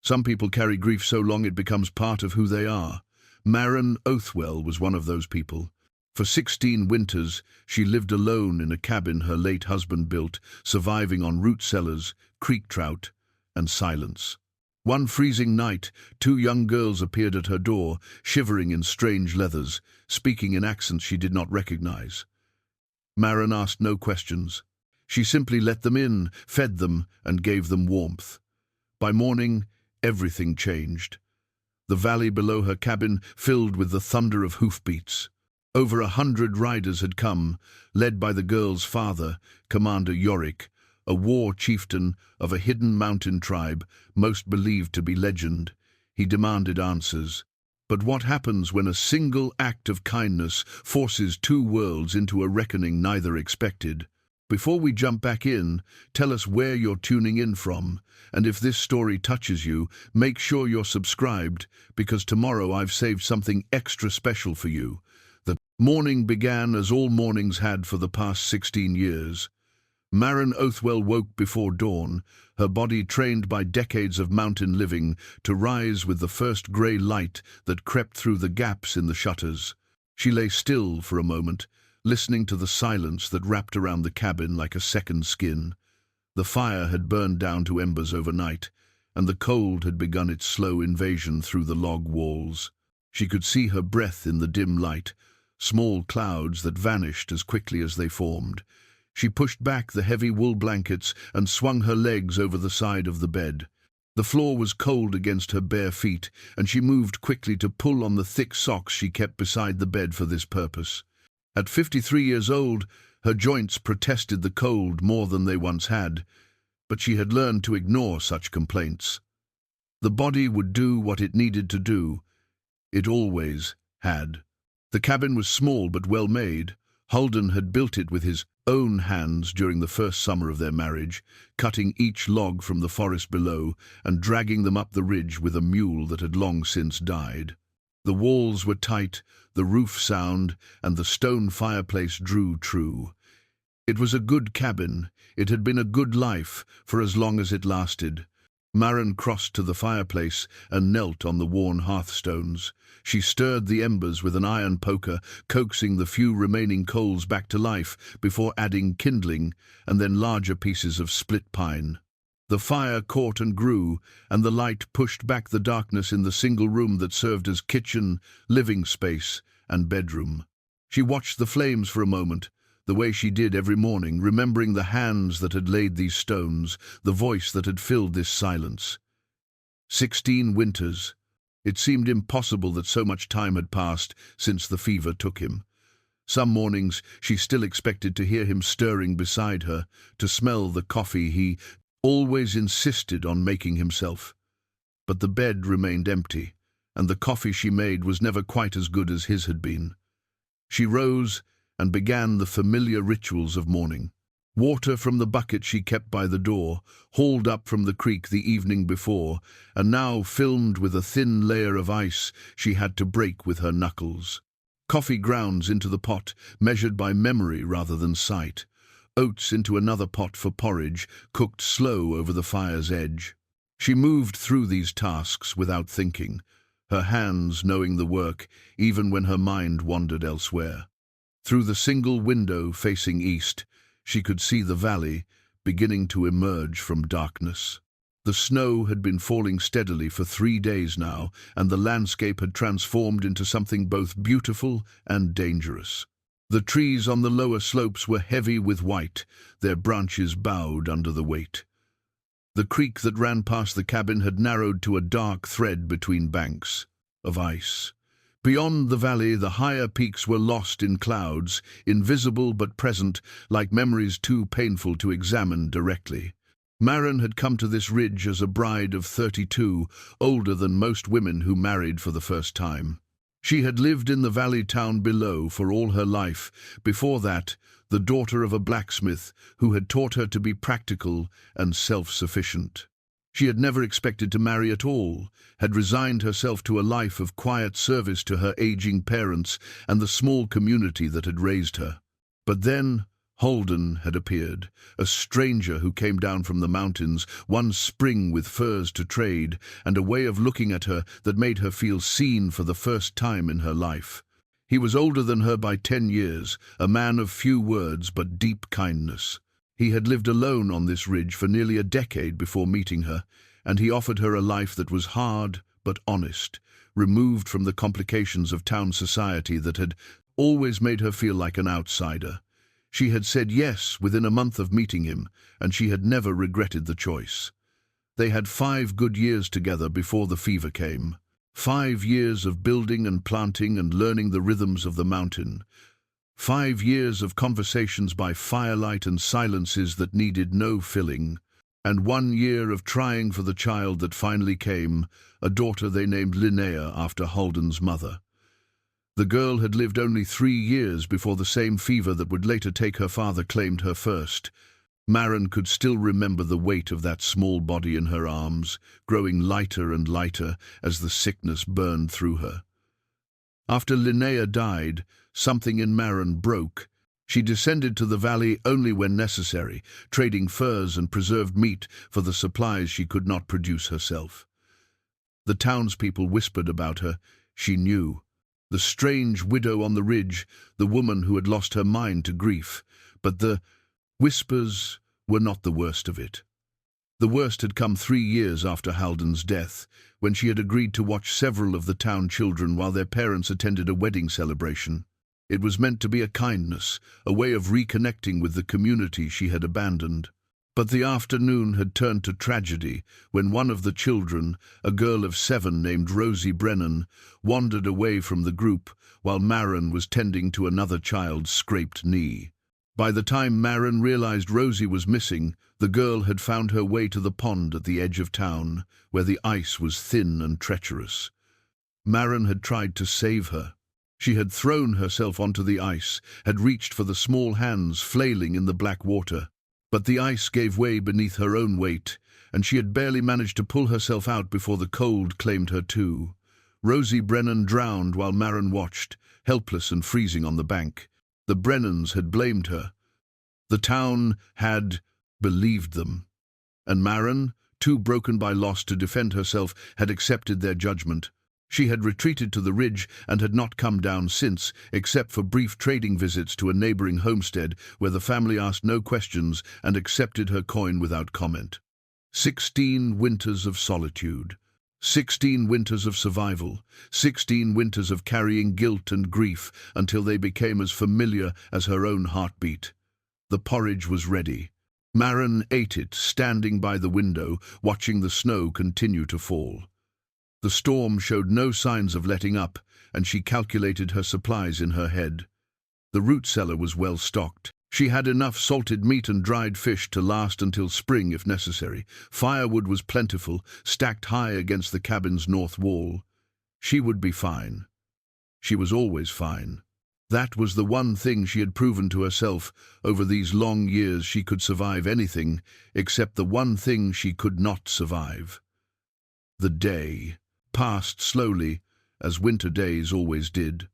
Some people carry grief so long it becomes part of who they are. Maren Oathwell was one of those people. For 16 winters, she lived alone in a cabin her late husband built, surviving on root cellars, creek trout, and silence. One freezing night, 2 young girls appeared at her door, shivering in strange leathers, speaking in accents she did not recognize. Maren asked no questions. She simply let them in, fed them, and gave them warmth. By morning, everything changed. The valley below her cabin filled with the thunder of hoofbeats. Over 100 riders had come, led by the girl's father, Commander Yorrik, a war-chieftain of a hidden mountain tribe, most believed to be legend. He demanded answers. But what happens when a single act of kindness forces 2 worlds into a reckoning neither expected? Before we jump back in, tell us where you're tuning in from, and if this story touches you, make sure you're subscribed, because tomorrow I've saved something extra special for you. The morning began as all mornings had for the past 16 years. Maren Oathwell woke before dawn, her body trained by decades of mountain living to rise with the first grey light that crept through the gaps in the shutters. She lay still for a moment, listening to the silence that wrapped around the cabin like a second skin. The fire had burned down to embers overnight, and the cold had begun its slow invasion through the log walls. She could see her breath in the dim light, small clouds that vanished as quickly as they formed. She pushed back the heavy wool blankets and swung her legs over the side of the bed. The floor was cold against her bare feet, and she moved quickly to pull on the thick socks she kept beside the bed for this purpose. At 53 years old, her joints protested the cold more than they once had, but she had learned to ignore such complaints. The body would do what it needed to do. It always had. The cabin was small but well made. Holden had built it with his own hands during the first summer of their marriage, cutting each log from the forest below and dragging them up the ridge with a mule that had long since died. The walls were tight, the roof sound, and the stone fireplace drew true. It was a good cabin. It had been a good life for as long as it lasted. Maren crossed to the fireplace and knelt on the worn hearthstones. She stirred the embers with an iron poker, coaxing the few remaining coals back to life before adding kindling and then larger pieces of split pine. The fire caught and grew, and the light pushed back the darkness in the single room that served as kitchen, living space, and bedroom. She watched the flames for a moment, the way she did every morning, remembering the hands that had laid these stones, the voice that had filled this silence. 16 winters. It seemed impossible that so much time had passed since the fever took him. Some mornings she still expected to hear him stirring beside her, to smell the coffee he always insisted on making himself. But the bed remained empty, and the coffee she made was never quite as good as his had been. She rose and began the familiar rituals of morning. Water from the bucket she kept by the door, hauled up from the creek the evening before, and now filmed with a thin layer of ice she had to break with her knuckles. Coffee grounds into the pot, measured by memory rather than sight. Oats into another pot for porridge, cooked slow over the fire's edge. She moved through these tasks without thinking, her hands knowing the work even when her mind wandered elsewhere. Through the single window facing east, she could see the valley beginning to emerge from darkness. The snow had been falling steadily for 3 days now, and the landscape had transformed into something both beautiful and dangerous. The trees on the lower slopes were heavy with white, their branches bowed under the weight. The creek that ran past the cabin had narrowed to a dark thread between banks of ice. Beyond the valley, the higher peaks were lost in clouds, invisible but present, like memories too painful to examine directly. Maren had come to this ridge as a bride of 32, older than most women who married for the first time. She had lived in the valley town below for all her life. Before that, the daughter of a blacksmith who had taught her to be practical and self-sufficient. She had never expected to marry at all, had resigned herself to a life of quiet service to her aging parents and the small community that had raised her. But then, Holden had appeared, a stranger who came down from the mountains, one spring with furs to trade, and a way of looking at her that made her feel seen for the first time in her life. He was older than her by 10 years, a man of few words but deep kindness. He had lived alone on this ridge for nearly a decade before meeting her, and he offered her a life that was hard but honest, removed from the complications of town society that had always made her feel like an outsider. She had said yes within a month of meeting him, and she had never regretted the choice. They had 5 good years together before the fever came. 5 years of building and planting and learning the rhythms of the mountain. 5 years of conversations by firelight and silences that needed no filling. And 1 year of trying for the child that finally came, a daughter they named Linnea after Holden's mother. The girl had lived only 3 years before the same fever that would later take her father claimed her first. Maren could still remember the weight of that small body in her arms, growing lighter and lighter as the sickness burned through her. After Linnea died, something in Maren broke. She descended to the valley only when necessary, trading furs and preserved meat for the supplies she could not produce herself. The townspeople whispered about her. She knew. The strange widow on the ridge, the woman who had lost her mind to grief. But the whispers were not the worst of it. The worst had come 3 years after Holden's death, when she had agreed to watch several of the town children while their parents attended a wedding celebration. It was meant to be a kindness, a way of reconnecting with the community she had abandoned. But the afternoon had turned to tragedy when one of the children, a girl of 7 named Rosie Brennan, wandered away from the group while Maren was tending to another child's scraped knee. By the time Maren realized Rosie was missing, the girl had found her way to the pond at the edge of town, where the ice was thin and treacherous. Maren had tried to save her. She had thrown herself onto the ice, had reached for the small hands flailing in the black water. But the ice gave way beneath her own weight, and she had barely managed to pull herself out before the cold claimed her too. Rosie Brennan drowned while Maren watched, helpless and freezing on the bank. The Brennans had blamed her. The town had believed them. And Maren, too broken by loss to defend herself, had accepted their judgment. She had retreated to the ridge and had not come down since, except for brief trading visits to a neighboring homestead where the family asked no questions and accepted her coin without comment. 16 winters of solitude. 16 winters of survival. 16 winters of carrying guilt and grief until they became as familiar as her own heartbeat. The porridge was ready. Maren ate it, standing by the window, watching the snow continue to fall. The storm showed no signs of letting up, and she calculated her supplies in her head. The root cellar was well stocked. She had enough salted meat and dried fish to last until spring if necessary. Firewood was plentiful, stacked high against the cabin's north wall. She would be fine. She was always fine. That was the one thing she had proven to herself over these long years. She could survive anything, except the one thing she could not survive. The day passed slowly, as winter days always did.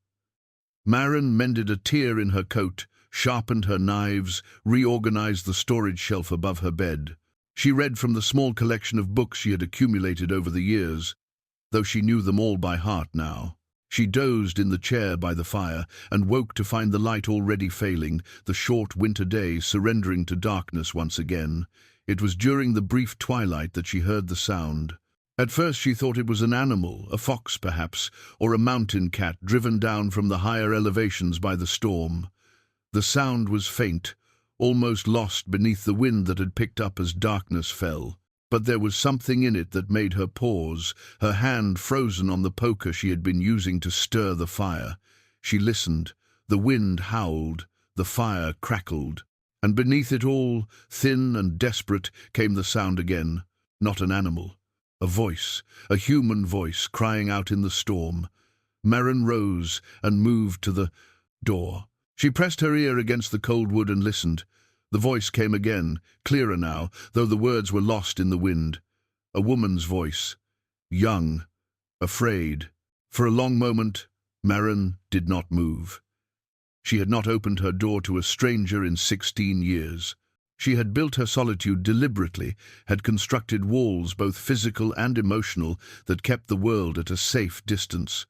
Maren mended a tear in her coat, sharpened her knives, reorganized the storage shelf above her bed. She read from the small collection of books she had accumulated over the years, though she knew them all by heart now. She dozed in the chair by the fire and woke to find the light already failing, the short winter day surrendering to darkness once again. It was during the brief twilight that she heard the sound. At first she thought it was an animal, a fox perhaps, or a mountain cat driven down from the higher elevations by the storm. The sound was faint, almost lost beneath the wind that had picked up as darkness fell. But there was something in it that made her pause, her hand frozen on the poker she had been using to stir the fire. She listened. The wind howled, the fire crackled, and beneath it all, thin and desperate, came the sound again. Not an animal. A voice, a human voice, crying out in the storm. Maren rose and moved to the door. She pressed her ear against the cold wood and listened. The voice came again, clearer now, though the words were lost in the wind. A woman's voice. Young. Afraid. For a long moment, Maren did not move. She had not opened her door to a stranger in 16 years. She had built her solitude deliberately, had constructed walls, both physical and emotional, that kept the world at a safe distance.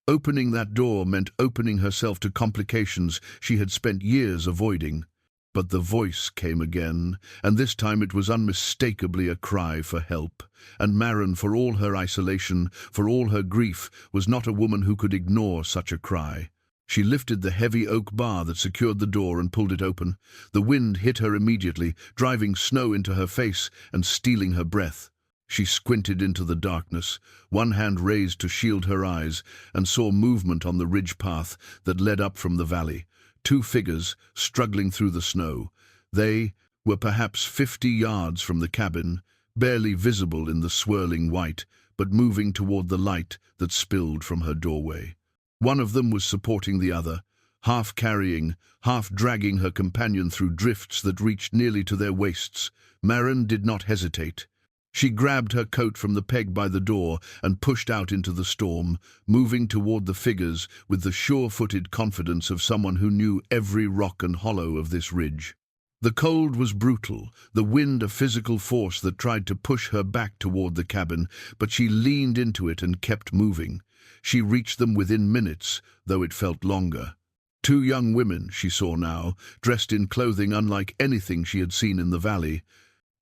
Opening that door meant opening herself to complications she had spent years avoiding. But the voice came again, and this time it was unmistakably a cry for help. And Maren, for all her isolation, for all her grief, was not a woman who could ignore such a cry. She lifted the heavy oak bar that secured the door and pulled it open. The wind hit her immediately, driving snow into her face and stealing her breath. She squinted into the darkness, one hand raised to shield her eyes, and saw movement on the ridge path that led up from the valley. 2 figures struggling through the snow. They were perhaps 50 yards from the cabin, barely visible in the swirling white, but moving toward the light that spilled from her doorway. One of them was supporting the other, half carrying, half dragging her companion through drifts that reached nearly to their waists. Maren did not hesitate. She grabbed her coat from the peg by the door and pushed out into the storm, moving toward the figures with the sure-footed confidence of someone who knew every rock and hollow of this ridge. The cold was brutal, the wind a physical force that tried to push her back toward the cabin, but she leaned into it and kept moving. She reached them within minutes, though it felt longer. 2 young women, she saw now, dressed in clothing unlike anything she had seen in the valley.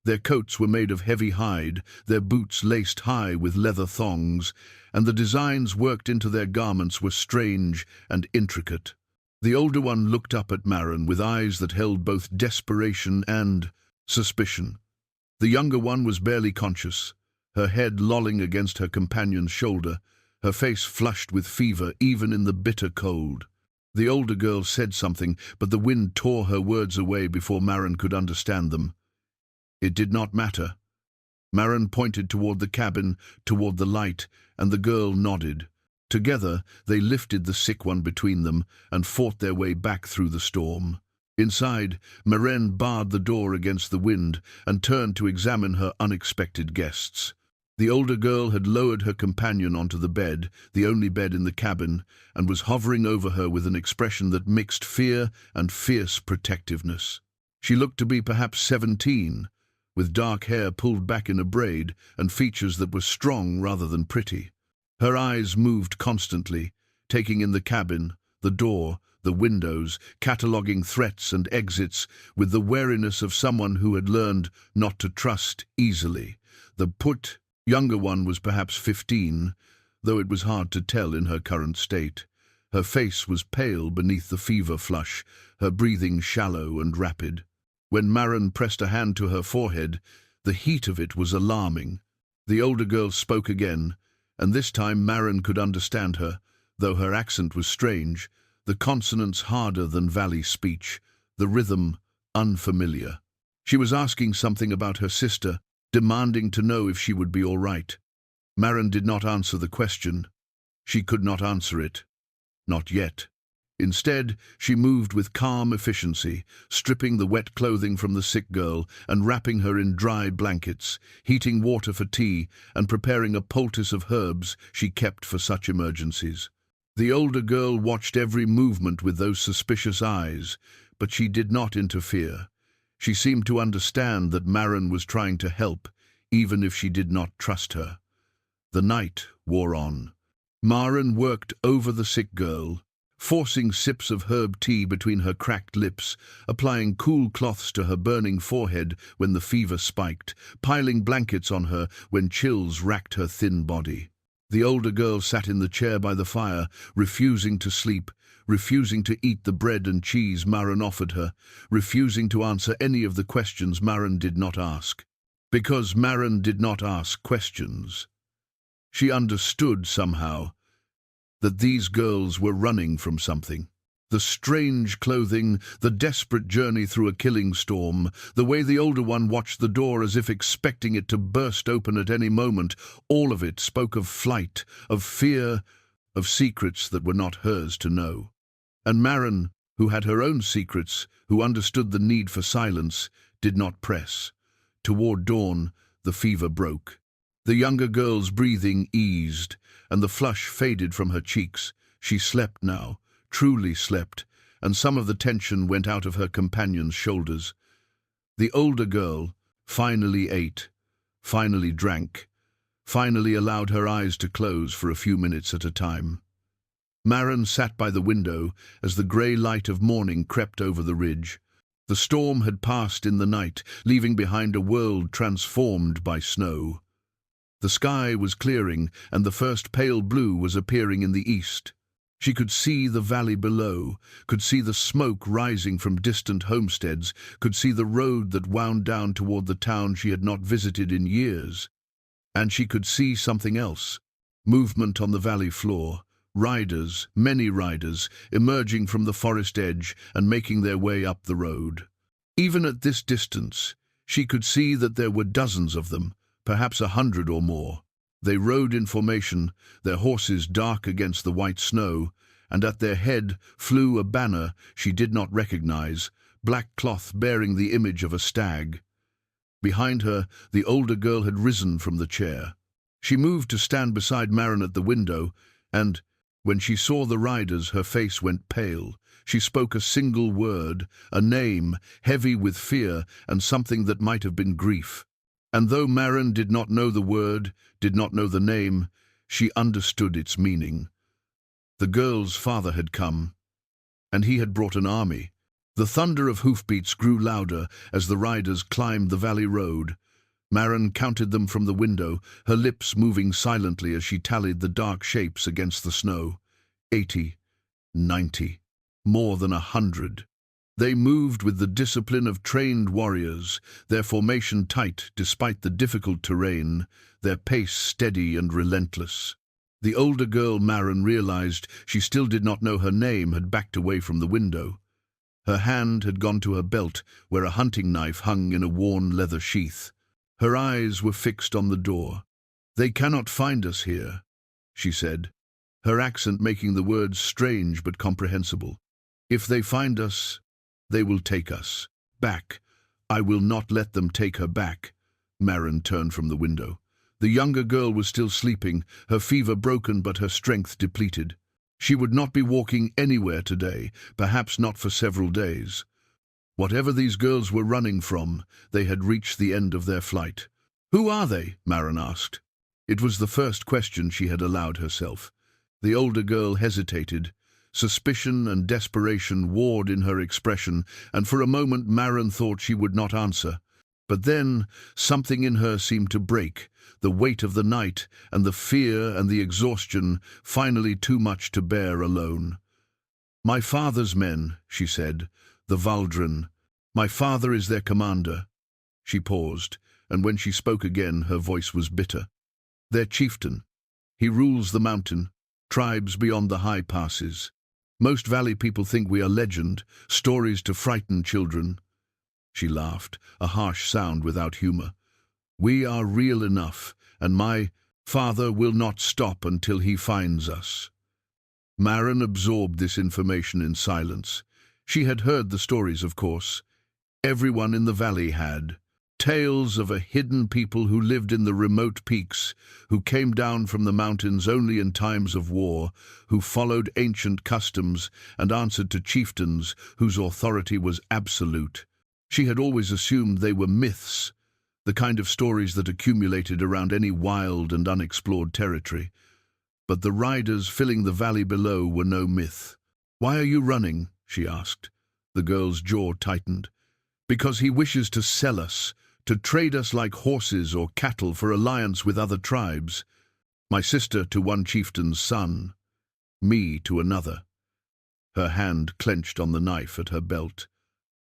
Their coats were made of heavy hide, their boots laced high with leather thongs, and the designs worked into their garments were strange and intricate. The older one looked up at Maren with eyes that held both desperation and suspicion. The younger one was barely conscious, her head lolling against her companion's shoulder, her face flushed with fever even in the bitter cold. The older girl said something, but the wind tore her words away before Maren could understand them. It did not matter. Maren pointed toward the cabin, toward the light, and the girl nodded. Together, they lifted the sick one between them and fought their way back through the storm. Inside, Maren barred the door against the wind and turned to examine her unexpected guests. The older girl had lowered her companion onto the bed, the only bed in the cabin, and was hovering over her with an expression that mixed fear and fierce protectiveness. She looked to be perhaps 17, with dark hair pulled back in a braid and features that were strong rather than pretty. Her eyes moved constantly, taking in the cabin, the door, the windows, cataloguing threats and exits with the wariness of someone who had learned not to trust easily. The younger one was perhaps 15, though it was hard to tell in her current state. Her face was pale beneath the fever flush, her breathing shallow and rapid. When Maren pressed a hand to her forehead, the heat of it was alarming. The older girl spoke again, and this time Maren could understand her, though her accent was strange, the consonants harder than valley speech, the rhythm unfamiliar. She was asking something about her sister, demanding to know if she would be all right. Maren did not answer the question. She could not answer it. Not yet. Instead, she moved with calm efficiency, stripping the wet clothing from the sick girl and wrapping her in dry blankets, heating water for tea and preparing a poultice of herbs she kept for such emergencies. The older girl watched every movement with those suspicious eyes, but she did not interfere. She seemed to understand that Maren was trying to help, even if she did not trust her. The night wore on. Maren worked over the sick girl, forcing sips of herb tea between her cracked lips, applying cool cloths to her burning forehead when the fever spiked, piling blankets on her when chills racked her thin body. The older girl sat in the chair by the fire, refusing to sleep, refusing to eat the bread and cheese Maren offered her, refusing to answer any of the questions Maren did not ask. Because Maren did not ask questions. She understood somehow that these girls were running from something. The strange clothing, the desperate journey through a killing storm, the way the older one watched the door as if expecting it to burst open at any moment, all of it spoke of flight, of fear, of secrets that were not hers to know. And Maren, who had her own secrets, who understood the need for silence, did not press. Toward dawn, the fever broke. The younger girl's breathing eased, and the flush faded from her cheeks. She slept now, truly slept, and some of the tension went out of her companion's shoulders. The older girl finally ate, finally drank, finally allowed her eyes to close for a few minutes at a time. Maren sat by the window as the grey light of morning crept over the ridge. The storm had passed in the night, leaving behind a world transformed by snow. The sky was clearing, and the first pale blue was appearing in the east. She could see the valley below, could see the smoke rising from distant homesteads, could see the road that wound down toward the town she had not visited in years. And she could see something else. Movement on the valley floor. Riders, many riders, emerging from the forest edge and making their way up the road. Even at this distance, she could see that there were dozens of them, perhaps 100 or more. They rode in formation, their horses dark against the white snow, and at their head flew a banner she did not recognize, black cloth bearing the image of a stag. Behind her, the older girl had risen from the chair. She moved to stand beside Maren at the window, and when she saw the riders, her face went pale. She spoke a single word, a name, heavy with fear and something that might have been grief. And though Maren did not know the word, did not know the name, she understood its meaning. The girl's father had come, and he had brought an army. The thunder of hoofbeats grew louder as the riders climbed the valley road. Maren counted them from the window, her lips moving silently as she tallied the dark shapes against the snow. 80, 90, more than 100. They moved with the discipline of trained warriors, their formation tight despite the difficult terrain, their pace steady and relentless. The older girl, Maren realized she still did not know her name, had backed away from the window. Her hand had gone to her belt, where a hunting knife hung in a worn leather sheath. Her eyes were fixed on the door. "They cannot find us here," she said, her accent making the words strange but comprehensible. "If they find us, they will take us. Back. I will not let them take her back." Maren turned from the window. The younger girl was still sleeping, her fever broken but her strength depleted. She would not be walking anywhere today, perhaps not for several days. Whatever these girls were running from, they had reached the end of their flight. "Who are they?" Maren asked. It was the first question she had allowed herself. The older girl hesitated. Suspicion and desperation warred in her expression, and for a moment Maren thought she would not answer. But then something in her seemed to break, the weight of the night and the fear and the exhaustion, finally too much to bear alone. "My father's men," she said, "the Valdren. My father is their commander." She paused, and when she spoke again, her voice was bitter. "Their chieftain. He rules the mountain, tribes beyond the high passes. Most valley people think we are legend, stories to frighten children." She laughed, a harsh sound without humor. "We are real enough, and my father will not stop until he finds us." Maren absorbed this information in silence. She had heard the stories, of course. Everyone in the valley had. Tales of a hidden people who lived in the remote peaks, who came down from the mountains only in times of war, who followed ancient customs and answered to chieftains whose authority was absolute. She had always assumed they were myths, the kind of stories that accumulated around any wild and unexplored territory. But the riders filling the valley below were no myth. "Why are you running?" she asked. The girl's jaw tightened. "Because he wishes to sell us, to trade us like horses or cattle for alliance with other tribes. My sister to one chieftain's son, me to another." Her hand clenched on the knife at her belt.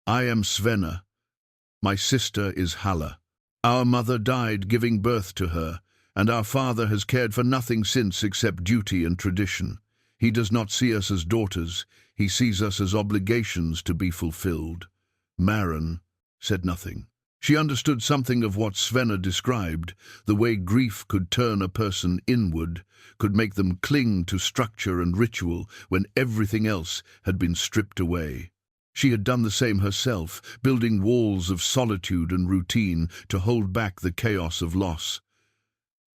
"I am Svenna. My sister is Halla. Our mother died giving birth to her, and our father has cared for nothing since except duty and tradition. He does not see us as daughters, he sees us as obligations to be fulfilled." Maren said nothing. She understood something of what Svenna described, the way grief could turn a person inward, could make them cling to structure and ritual when everything else had been stripped away. She had done the same herself, building walls of solitude and routine to hold back the chaos of loss.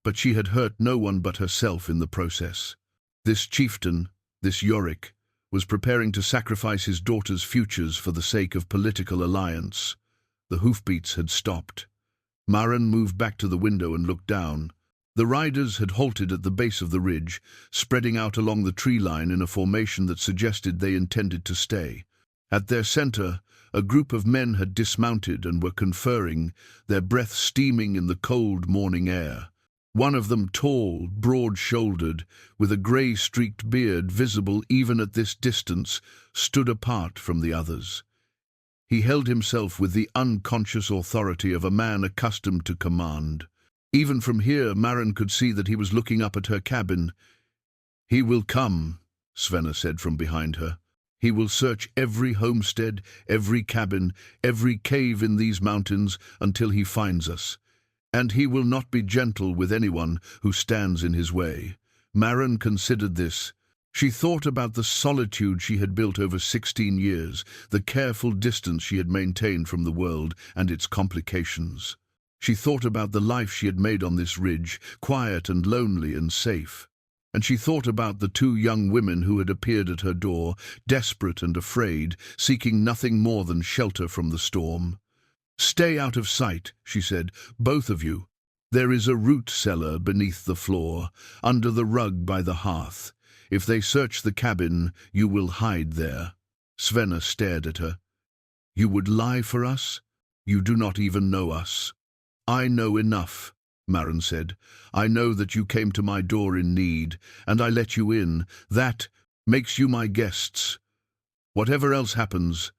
But she had hurt no one but herself in the process. This chieftain, this Yorrik, was preparing to sacrifice his daughter's futures for the sake of political alliance. The hoofbeats had stopped. Maren moved back to the window and looked down. The riders had halted at the base of the ridge, spreading out along the tree line in a formation that suggested they intended to stay. At their center, a group of men had dismounted and were conferring, their breath steaming in the cold morning air. One of them, tall, broad-shouldered, with a grey-streaked beard visible even at this distance, stood apart from the others. He held himself with the unconscious authority of a man accustomed to command. Even from here, Maren could see that he was looking up at her cabin. "He will come," Svenna said from behind her. "He will search every homestead, every cabin, every cave in these mountains until he finds us. And he will not be gentle with anyone who stands in his way." Maren considered this. She thought about the solitude she had built over 16 years, the careful distance she had maintained from the world and its complications. She thought about the life she had made on this ridge, quiet and lonely and safe. And she thought about the two young women who had appeared at her door, desperate and afraid, seeking nothing more than shelter from the storm. "Stay out of sight," she said, "both of you. There is a root cellar beneath the floor, under the rug by the hearth. If they search the cabin, you will hide there." Svenna stared at her. "You would lie for us? You do not even know us." "I know enough," Maren said. "I know that you came to my door in need, and I let you in. That makes you my guests. Whatever else happens,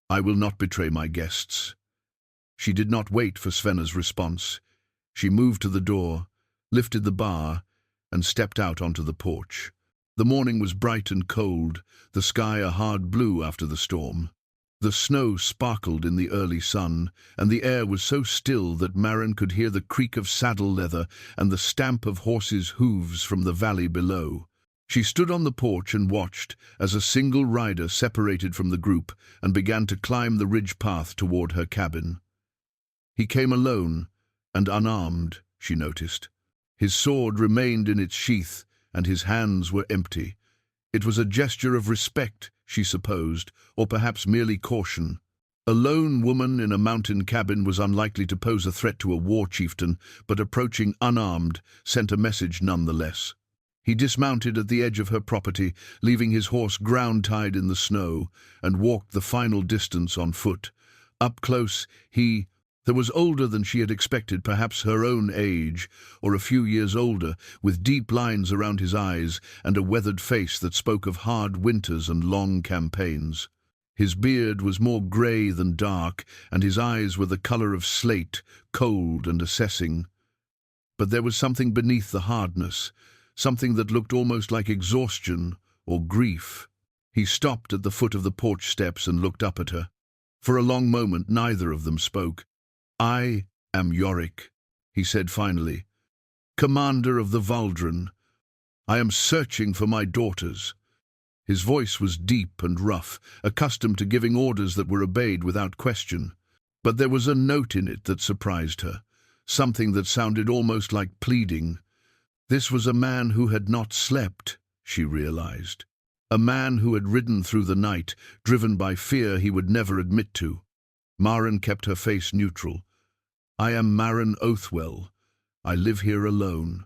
I will not betray my guests." She did not wait for Svenna's response. She moved to the door, lifted the bar, and stepped out onto the porch. The morning was bright and cold, the sky a hard blue after the storm. The snow sparkled in the early sun, and the air was so still that Maren could hear the creak of saddle leather and the stamp of horses' hooves from the valley below. She stood on the porch and watched as a single rider separated from the group and began to climb the ridge path toward her cabin. He came alone and unarmed, she noticed. His sword remained in its sheath, and his hands were empty. It was a gesture of respect, she supposed, or perhaps merely caution. A lone woman in a mountain cabin was unlikely to pose a threat to a war-chieftain, but approaching unarmed sent a message nonetheless. He dismounted at the edge of her property, leaving his horse ground-tied in the snow, and walked the final distance on foot. Up close, he was older than she had expected, perhaps her own age, or a few years older, with deep lines around his eyes and a weathered face that spoke of hard winters and long campaigns. His beard was more grey than dark, and his eyes were the colour of slate, cold and assessing. But there was something beneath the hardness, something that looked almost like exhaustion or grief. He stopped at the foot of the porch steps and looked up at her. For a long moment neither of them spoke. "I am Yorrik," he said finally, "commander of the Valdren. I am searching for my daughters." His voice was deep and rough, accustomed to giving orders that were obeyed without question. But there was a note in it that surprised her, something that sounded almost like pleading. This was a man who had not slept, she realized. A man who had ridden through the night, driven by fear he would never admit to. Maren kept her face neutral. "I am Maren Oathwell. I live here alone.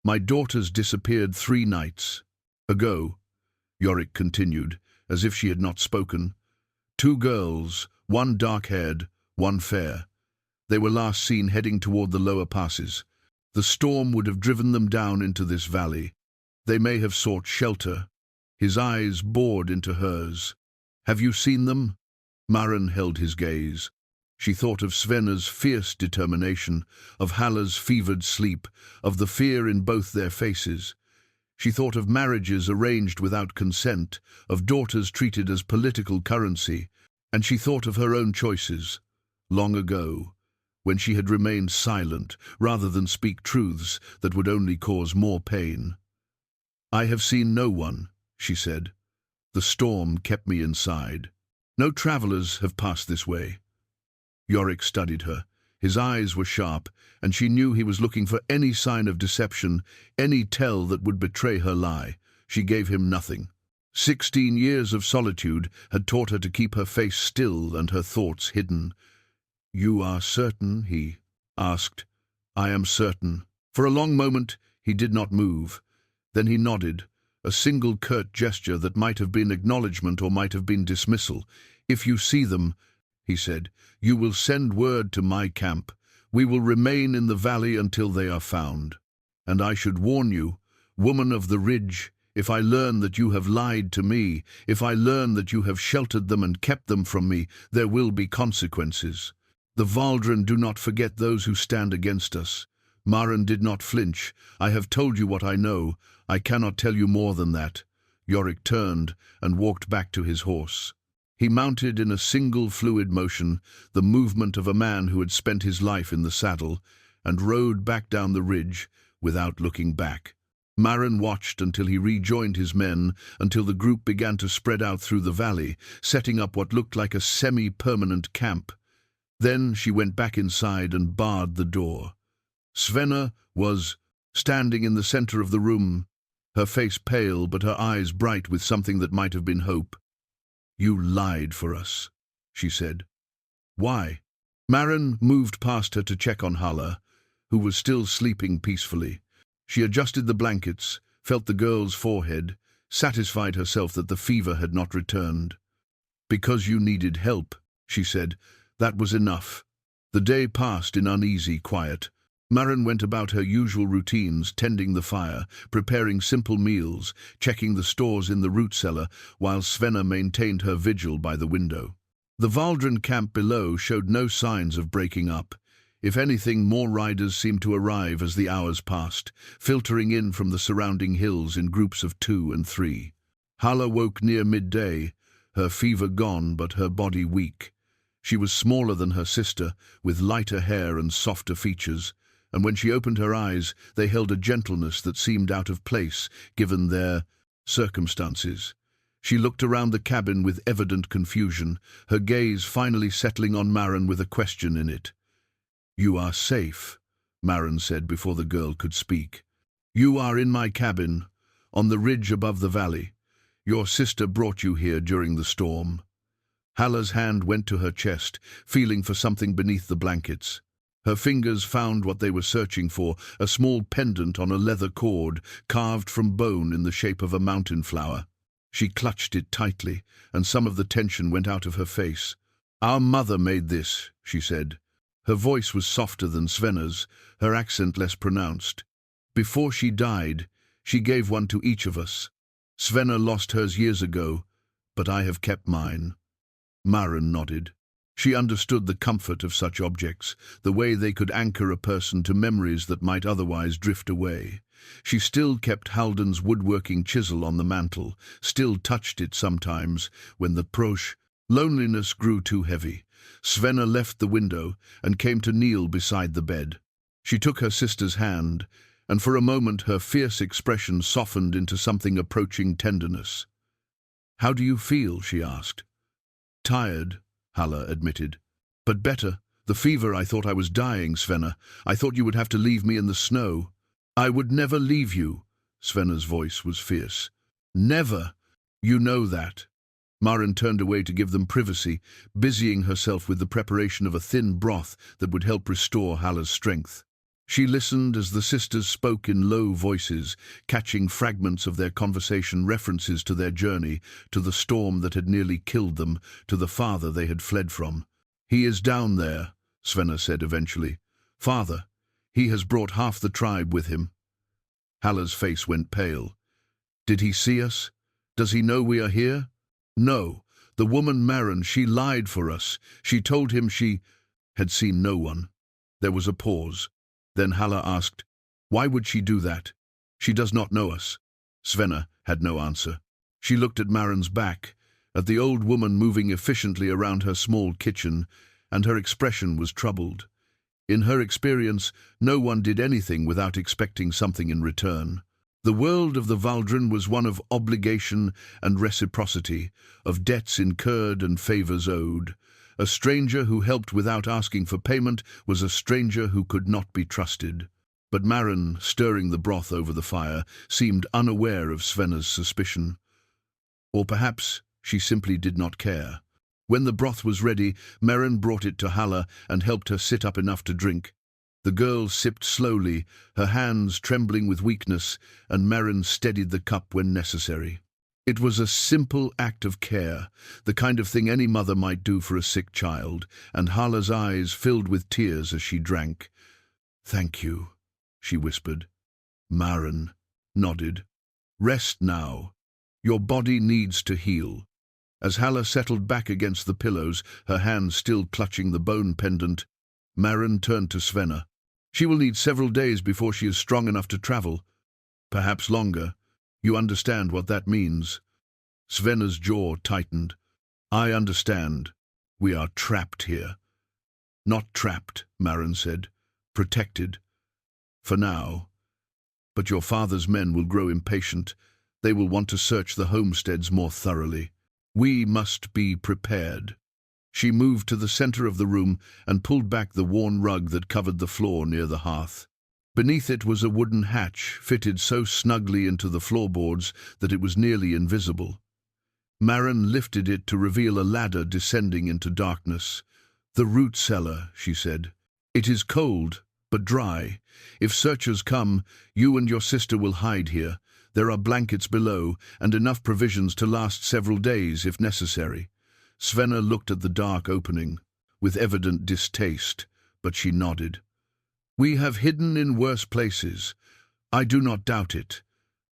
My daughters disappeared 3 nights ago," Yorrik continued, as if she had not spoken. "2 girls, one dark-haired, one fair. They were last seen heading toward the lower passes. The storm would have driven them down into this valley. They may have sought shelter." His eyes bored into hers. "Have you seen them?" Maren held his gaze. She thought of Svenna's fierce determination, of Halla's fevered sleep, of the fear in both their faces. She thought of marriages arranged without consent, of daughters treated as political currency, and she thought of her own choices, long ago, when she had remained silent rather than speak truths that would only cause more pain. "I have seen no one," she said. "The storm kept me inside. No travelers have passed this way." Yorrik studied her. His eyes were sharp, and she knew he was looking for any sign of deception, any tell that would betray her lie. She gave him nothing. 16 years of solitude had taught her to keep her face still and her thoughts hidden. "You are certain?" he asked. "I am certain." For a long moment he did not move. Then he nodded, a single curt gesture that might have been acknowledgement or might have been dismissal. "If you see them," he said, "you will send word to my camp. We will remain in the valley until they are found. And I should warn you, woman of the ridge, if I learn that you have lied to me, if I learn that you have sheltered them and kept them from me, there will be consequences. The Valdren do not forget those who stand against us." Maren did not flinch. "I have told you what I know. I cannot tell you more than that." Yorrik turned and walked back to his horse. He mounted in a single fluid motion, the movement of a man who had spent his life in the saddle, and rode back down the ridge without looking back. Maren watched until he rejoined his men, until the group began to spread out through the valley, setting up what looked like a semi-permanent camp. Then she went back inside and barred the door. Svenna was standing in the center of the room, her face pale but her eyes bright with something that might have been hope. "You lied for us," she said. "Why?" Maren moved past her to check on Hala, who was still sleeping peacefully. She adjusted the blankets, felt the girl's forehead, satisfied herself that the fever had not returned. "Because you needed help," she said. That was enough. The day passed in uneasy quiet. Maren went about her usual routines, tending the fire, preparing simple meals, checking the stores in the root cellar, while Svenna maintained her vigil by the window. The Valdren camp below showed no signs of breaking up. If anything, more riders seemed to arrive as the hours passed, filtering in from the surrounding hills in groups of 2 and 3. Hala woke near midday, her fever gone but her body weak. She was smaller than her sister, with lighter hair and softer features, and when she opened her eyes, they held a gentleness that seemed out of place, given their circumstances. She looked around the cabin with evident confusion, her gaze finally settling on Maren with a question in it. "You are safe," Maren said before the girl could speak. "You are in my cabin, on the ridge above the valley. Your sister brought you here during the storm." Hala's hand went to her chest, feeling for something beneath the blankets. Her fingers found what they were searching for, a small pendant on a leather cord, carved from bone in the shape of a mountain flower. She clutched it tightly, and some of the tension went out of her face. "Our mother made this," she said. Her voice was softer than Svenna's, her accent less pronounced. "Before she died, she gave one to each of us. Svenna lost hers years ago, but I have kept mine." Maren nodded. She understood the comfort of such objects, the way they could anchor a person to memories that might otherwise drift away. She still kept Halden's woodworking chisel on the mantel, still touched it sometimes, when the loneliness grew too heavy. Svenna left the window and came to kneel beside the bed. She took her sister's hand, and for a moment her fierce expression softened into something approaching tenderness. "How do you feel?" she asked. "Tired," Hala admitted. "But better. The fever, I thought I was dying, Svenna. I thought you would have to leave me in the snow." "I would never leave you." Svenna's voice was fierce. "Never. You know that." Maren turned away to give them privacy, busying herself with the preparation of a thin broth that would help restore Hala's strength. She listened as the sisters spoke in low voices, catching fragments of their conversation, references to their journey, to the storm that had nearly killed them, to the father they had fled from. "He is down there," Svenna said eventually. "Father, he has brought half the tribe with him." Hala's face went pale. "Did he see us? Does he know we are here?" "No. The woman Maren, she lied for us. She told him she had seen no one." There was a pause. Then Hala asked, "Why would she do that? She does not know us." Svenna had no answer. She looked at Maren's back, at the old woman moving efficiently around her small kitchen, and her expression was troubled. In her experience, no one did anything without expecting something in return. The world of the Valdren was one of obligation and reciprocity, of debts incurred and favors owed. A stranger who helped without asking for payment was a stranger who could not be trusted. But Maren, stirring the broth over the fire, seemed unaware of Svenna's suspicion. Or perhaps she simply did not care. When the broth was ready, Maren brought it to Hala and helped her sit up enough to drink. The girl sipped slowly, her hands trembling with weakness, and Maren steadied the cup when necessary. It was a simple act of care, the kind of thing any mother might do for a sick child, and Hala's eyes filled with tears as she drank. "Thank you," she whispered. Maren nodded. "Rest now. Your body needs to heal." As Hala settled back against the pillows, her hands still clutching the bone pendant, Maren turned to Svenna. "She will need several days before she is strong enough to travel. Perhaps longer. You understand what that means?" Svenna's jaw tightened. "I understand. We are trapped here." "Not trapped," Maren said. "Protected. For now. But your father's men will grow impatient. They will want to search the homesteads more thoroughly. We must be prepared." She moved to the center of the room and pulled back the worn rug that covered the floor near the hearth. Beneath it was a wooden hatch, fitted so snugly into the floorboards that it was nearly invisible. Maren lifted it to reveal a ladder descending into darkness. "The root cellar," she said. "It is cold, but dry. If searchers come, you and your sister will hide here. There are blankets below, and enough provisions to last several days if necessary." Svenna looked at the dark opening, with evident distaste, but she nodded. "We have hidden in worse places. I do not doubt it."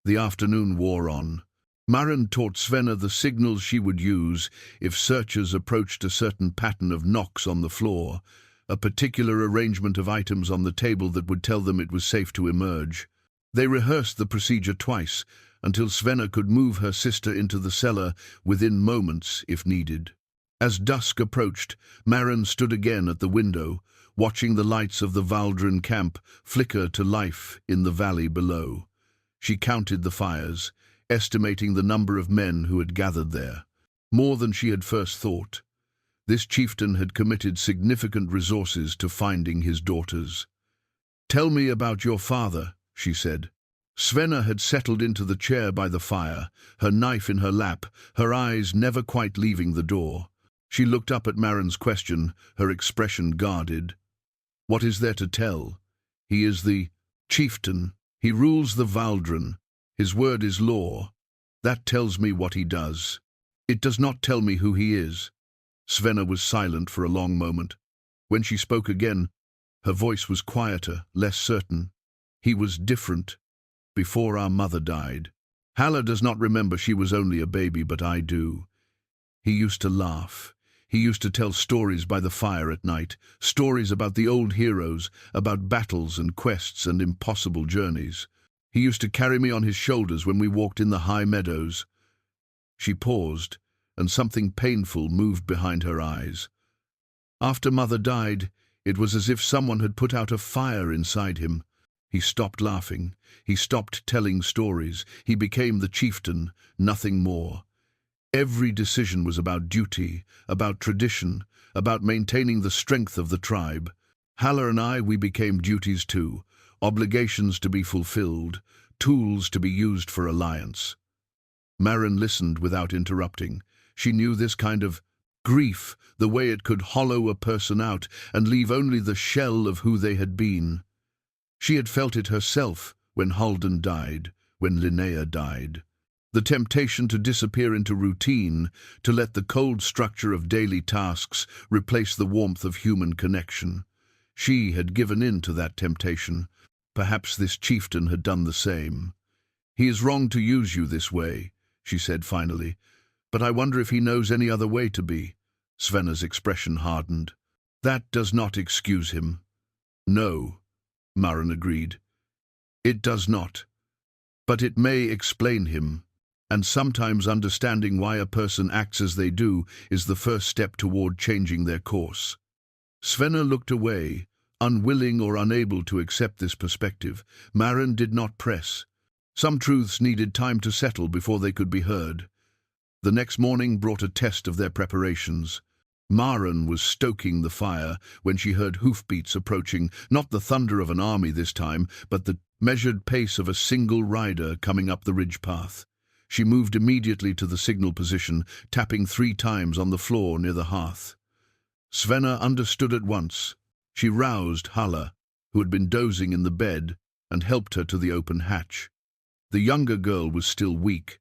The afternoon wore on. Maren taught Svenna the signals she would use if searchers approached a certain pattern of knocks on the floor, a particular arrangement of items on the table that would tell them it was safe to emerge. They rehearsed the procedure twice, until Svenna could move her sister into the cellar within moments if needed. As dusk approached, Maren stood again at the window, watching the lights of the Valdrin camp flicker to life in the valley below. She counted the fires, estimating the number of men who had gathered there. More than she had first thought. This chieftain had committed significant resources to finding his daughters. "Tell me about your father," she said. Svenna had settled into the chair by the fire, her knife in her lap, her eyes never quite leaving the door. She looked up at Maren's question, her expression guarded. "What is there to tell? He is the chieftain. He rules the Valdrin. His word is law. That tells me what he does. It does not tell me who he is." Svenna was silent for a long moment. When she spoke again, her voice was quieter, less certain. "He was different. Before our mother died. Hala does not remember, she was only a baby, but I do. He used to laugh. He used to tell stories by the fire at night, stories about the old heroes, about battles and quests and impossible journeys. He used to carry me on his shoulders when we walked in the high meadows." She paused, and something painful moved behind her eyes. "After Mother died, it was as if someone had put out a fire inside him. He stopped laughing. He stopped telling stories. He became the chieftain, nothing more. Every decision was about duty, about tradition, about maintaining the strength of the tribe. Hala and I, we became duties too, obligations to be fulfilled, tools to be used for alliance." Maren listened without interrupting. She knew this kind of grief, the way it could hollow a person out and leave only the shell of who they had been. She had felt it herself when Halden died, when Linnea died. The temptation to disappear into routine, to let the cold structure of daily tasks replace the warmth of human connection. She had given in to that temptation. Perhaps this chieftain had done the same. "He is wrong to use you this way," she said finally. "But I wonder if he knows any other way to be." Svenna's expression hardened. "That does not excuse him." "No," Maren agreed. "It does not. But it may explain him. And sometimes understanding why a person acts as they do is the first step toward changing their course." Svenna looked away, unwilling or unable to accept this perspective. Maren did not press. Some truths needed time to settle before they could be heard. The next morning brought a test of their preparations. Maren was stoking the fire when she heard hoofbeats approaching, not the thunder of an army this time, but the measured pace of a single rider coming up the ridge path. She moved immediately to the signal position, tapping 3 times on the floor near the hearth. Svenna understood at once. She roused Halla, who had been dozing in the bed, and helped her to the open hatch. The younger girl was still weak,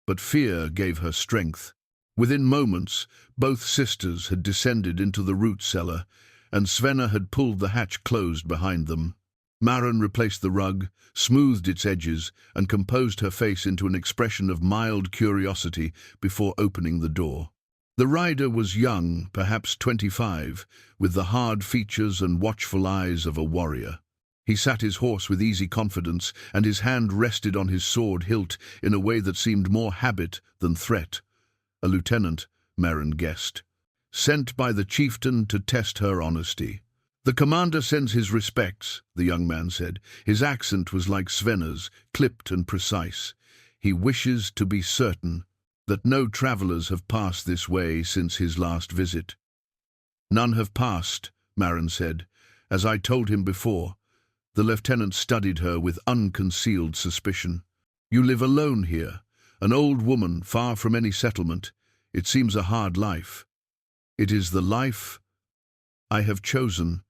but fear gave her strength. Within moments, both sisters had descended into the root cellar, and Svenna had pulled the hatch closed behind them. Maren replaced the rug, smoothed its edges, and composed her face into an expression of mild curiosity before opening the door. The rider was young, perhaps 25, with the hard features and watchful eyes of a warrior. He sat his horse with easy confidence, and his hand rested on his sword hilt in a way that seemed more habit than threat. A lieutenant, Maren guessed, sent by the chieftain to test her honesty. "The commander sends his respects," the young man said. His accent was like Svenna's, clipped and precise. "He wishes to be certain that no travelers have passed this way since his last visit." "None have passed," Maren said. "As I told him before." The lieutenant studied her with unconcealed suspicion. "You live alone here, an old woman far from any settlement. It seems a hard life." "It is the life I have chosen.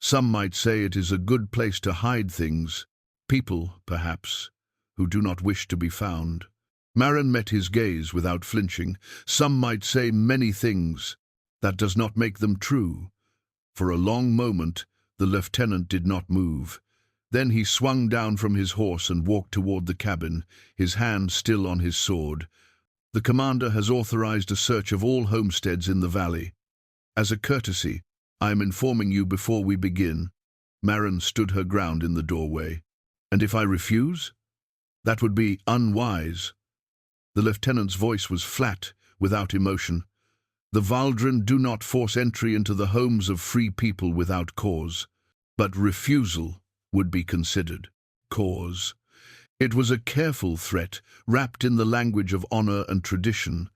Some might say it is a good place to hide things, people, perhaps, who do not wish to be found." Maren met his gaze without flinching. "Some might say many things. That does not make them true." For a long moment, the lieutenant did not move. Then he swung down from his horse and walked toward the cabin, his hand still on his sword. "The commander has authorized a search of all homesteads in the valley. As a courtesy, I am informing you before we begin." Maren stood her ground in the doorway. "And if I refuse? That would be unwise." The lieutenant's voice was flat, without emotion. "The Valdren do not force entry into the homes of free people without cause. But refusal would be considered cause." It was a careful threat, wrapped in the language of honor and tradition.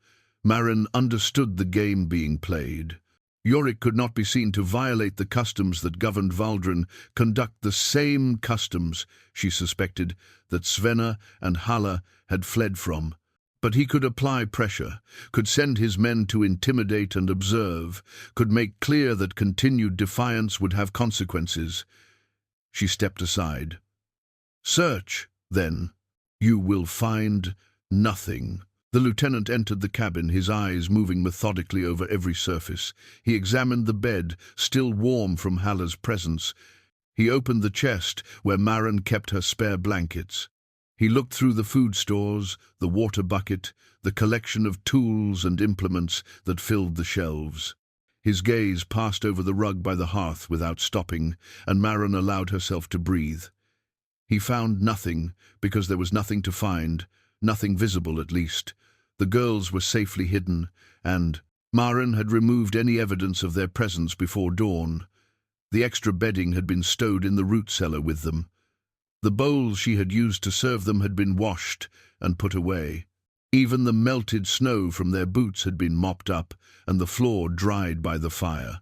Maren understood the game being played. Yorrik could not be seen to violate the customs that governed Valdren, conduct the same customs, she suspected, that Svenna and Halla had fled from. But he could apply pressure, could send his men to intimidate and observe, could make clear that continued defiance would have consequences. She stepped aside. "Search, then. You will find nothing." The lieutenant entered the cabin, his eyes moving methodically over every surface. He examined the bed, still warm from Halla's presence. He opened the chest where Maren kept her spare blankets. He looked through the food stores, the water bucket, the collection of tools and implements that filled the shelves. His gaze passed over the rug by the hearth without stopping, and Maren allowed herself to breathe. He found nothing, because there was nothing to find, nothing visible at least. The girls were safely hidden, and Maren had removed any evidence of their presence before dawn. The extra bedding had been stowed in the root cellar with them. The bowls she had used to serve them had been washed and put away. Even the melted snow from their boots had been mopped up, and the floor dried by the fire.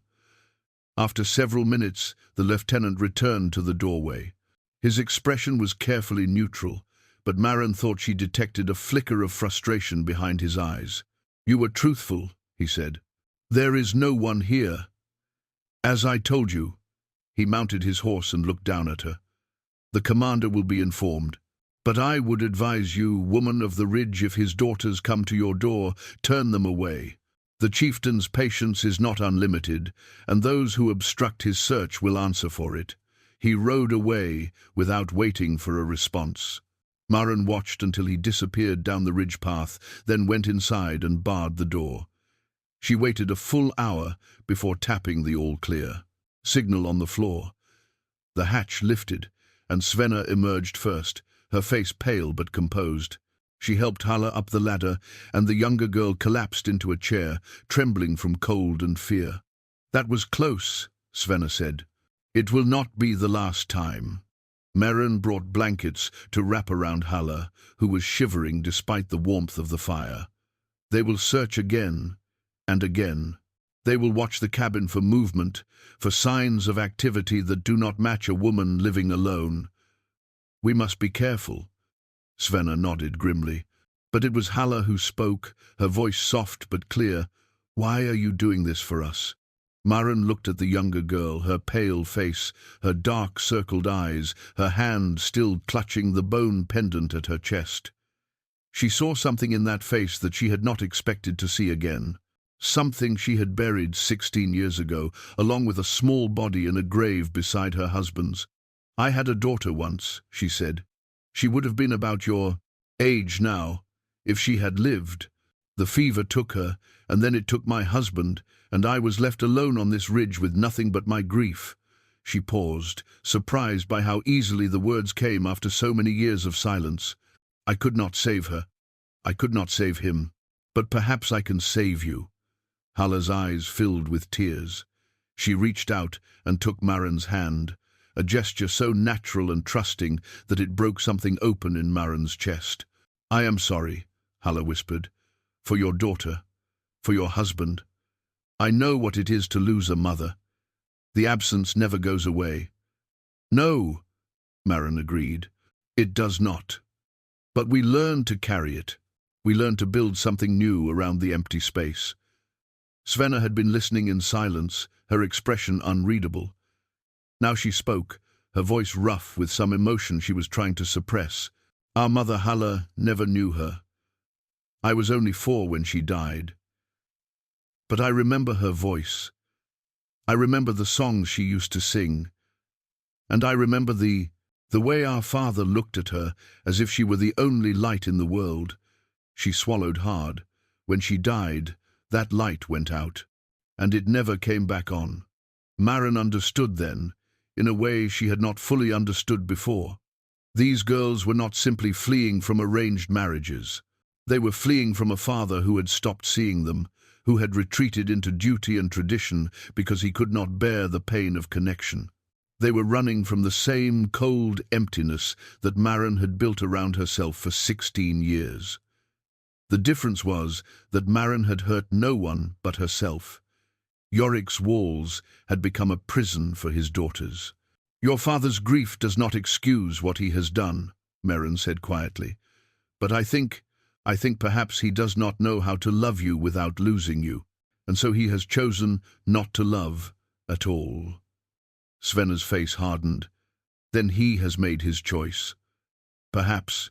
After several minutes, the lieutenant returned to the doorway. His expression was carefully neutral, but Maren thought she detected a flicker of frustration behind his eyes. "You were truthful," he said. "There is no one here. As I told you." He mounted his horse and looked down at her. "The commander will be informed. But I would advise you, woman of the ridge, if his daughters come to your door, turn them away. The chieftain's patience is not unlimited, and those who obstruct his search will answer for it." He rode away without waiting for a response. Maren watched until he disappeared down the ridge path, then went inside and barred the door. She waited a full hour before tapping the all-clear signal on the floor. The hatch lifted, and Svenna emerged first, her face pale but composed. She helped Halla up the ladder, and the younger girl collapsed into a chair, trembling from cold and fear. "That was close," Svenna said. "It will not be the last time." Maren brought blankets to wrap around Halla, who was shivering despite the warmth of the fire. "They will search again and again. They will watch the cabin for movement, for signs of activity that do not match a woman living alone. We must be careful." Svenna nodded grimly. But it was Halla who spoke, her voice soft but clear. "Why are you doing this for us?" Maren looked at the younger girl, her pale face, her dark circled eyes, her hand still clutching the bone pendant at her chest. She saw something in that face that she had not expected to see again. Something she had buried 16 years ago, along with a small body in a grave beside her husband's. "I had a daughter once," she said. "She would have been about your age now, if she had lived. The fever took her, and then it took my husband, and I was left alone on this ridge with nothing but my grief." She paused, surprised by how easily the words came after so many years of silence. "I could not save her. I could not save him. But perhaps I can save you." Halla's eyes filled with tears. She reached out and took Maren's hand, a gesture so natural and trusting that it broke something open in Maren's chest. "I am sorry," Halla whispered, "for your daughter, for your husband. I know what it is to lose a mother. The absence never goes away." "No," Maren agreed, "it does not. But we learn to carry it. We learn to build something new around the empty space." Svenna had been listening in silence, her expression unreadable. Now she spoke, her voice rough with some emotion she was trying to suppress. "Our mother Halla never knew her. I was only 4 when she died. But I remember her voice. I remember the songs she used to sing. And I remember the way our father looked at her, as if she were the only light in the world." She swallowed hard. When she died, that light went out, and it never came back on. Maren understood then, in a way she had not fully understood before. These girls were not simply fleeing from arranged marriages. They were fleeing from a father who had stopped seeing them, who had retreated into duty and tradition because he could not bear the pain of connection. They were running from the same cold emptiness that Maren had built around herself for 16 years. The difference was that Maren had hurt no one but herself. Yorrik's walls had become a prison for his daughters. "Your father's grief does not excuse what he has done," Maren said quietly. "But I think perhaps he does not know how to love you without losing you, and so he has chosen not to love at all." Svenna's face hardened. "Then he has made his choice. Perhaps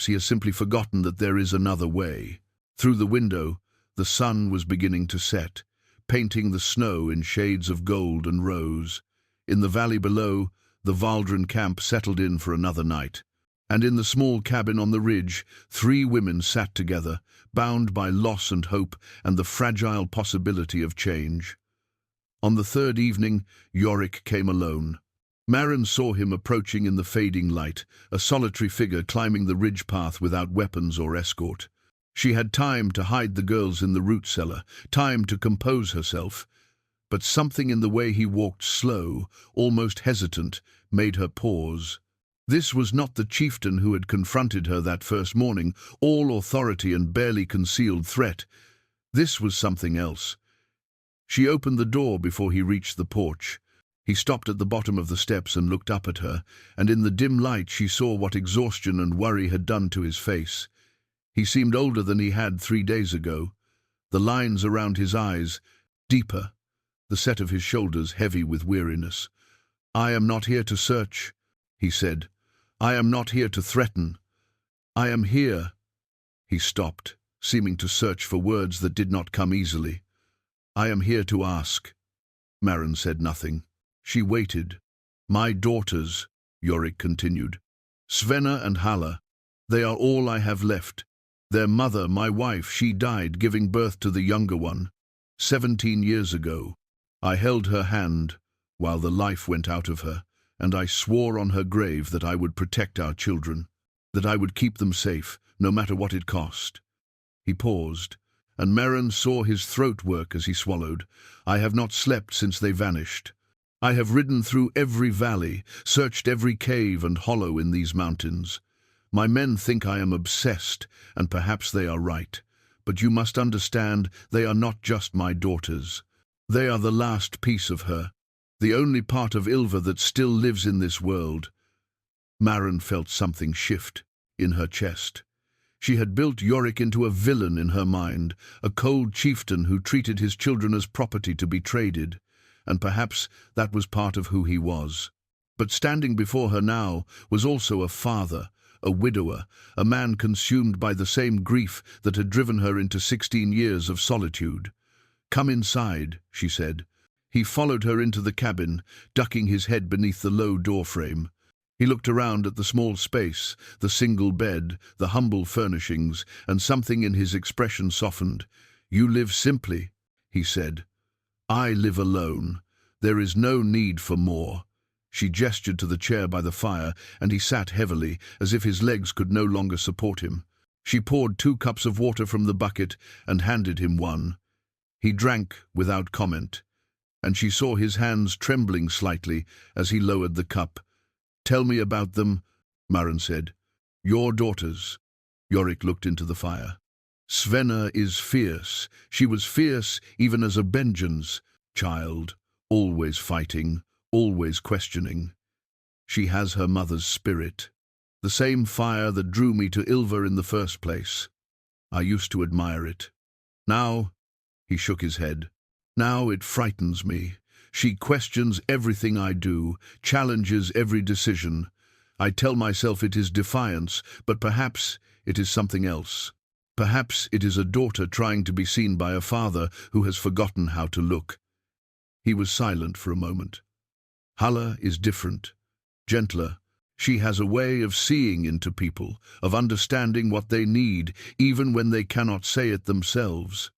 he has simply forgotten that there is another way." Through the window, the sun was beginning to set, painting the snow in shades of gold and rose. In the valley below, the Valdren camp settled in for another night. And in the small cabin on the ridge, 3 women sat together, bound by loss and hope and the fragile possibility of change. On the 3rd evening, Yorrik came alone. Maren saw him approaching in the fading light, a solitary figure climbing the ridge path without weapons or escort. She had time to hide the girls in the root cellar, time to compose herself. But something in the way he walked slow, almost hesitant, made her pause. This was not the chieftain who had confronted her that first morning, all authority and barely concealed threat. This was something else. She opened the door before he reached the porch. He stopped at the bottom of the steps and looked up at her, and in the dim light she saw what exhaustion and worry had done to his face. He seemed older than he had 3 days ago, the lines around his eyes deeper, the set of his shoulders heavy with weariness. "I am not here to search," he said. "I am not here to threaten. I am here." He stopped, seeming to search for words that did not come easily. "I am here to ask." Maren said nothing. She waited. "My daughters," Yorrik continued. "Svenna and Halla. They are all I have left. Their mother, my wife, she died giving birth to the younger one. 17 years ago. I held her hand while the life went out of her, and I swore on her grave that I would protect our children, that I would keep them safe, no matter what it cost." He paused, and Maren saw his throat work as he swallowed. "I have not slept since they vanished. I have ridden through every valley, searched every cave and hollow in these mountains. My men think I am obsessed, and perhaps they are right. But you must understand, they are not just my daughters. They are the last piece of her, the only part of Ylva that still lives in this world." Maren felt something shift in her chest. She had built Yorrik into a villain in her mind, a cold chieftain who treated his children as property to be traded, and perhaps that was part of who he was. But standing before her now was also a father, a widower, a man consumed by the same grief that had driven her into 16 years of solitude. "Come inside," she said. He followed her into the cabin, ducking his head beneath the low doorframe. He looked around at the small space, the single bed, the humble furnishings, and something in his expression softened. "You live simply," he said. "I live alone. There is no need for more." She gestured to the chair by the fire, and he sat heavily, as if his legs could no longer support him. She poured 2 cups of water from the bucket and handed him one. He drank without comment, and she saw his hands trembling slightly as he lowered the cup. "Tell me about them," Maren said. "Your daughters." Yorrik looked into the fire. "Svenna is fierce. She was fierce even as a Benjamin's child, always fighting, always questioning. She has her mother's spirit, the same fire that drew me to Ylva in the first place. I used to admire it. Now," he shook his head, "now it frightens me. She questions everything I do, challenges every decision. I tell myself it is defiance, but perhaps it is something else. Perhaps it is a daughter trying to be seen by a father who has forgotten how to look." He was silent for a moment. "Hala is different, gentler. She has a way of seeing into people, of understanding what they need, even when they cannot say it themselves.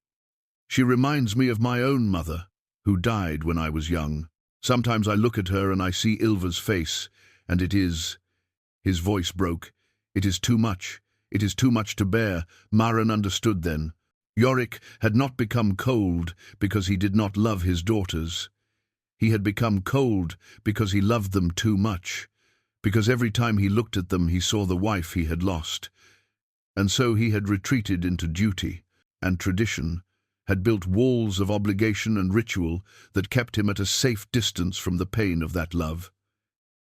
She reminds me of my own mother, who died when I was young. Sometimes I look at her and I see Ylva's face, and it is—" His voice broke. "It is too much. It is too much to bear." Maren understood then. Yorrik had not become cold because he did not love his daughters. He had become cold because he loved them too much, because every time he looked at them he saw the wife he had lost. And so he had retreated into duty and tradition, had built walls of obligation and ritual that kept him at a safe distance from the pain of that love.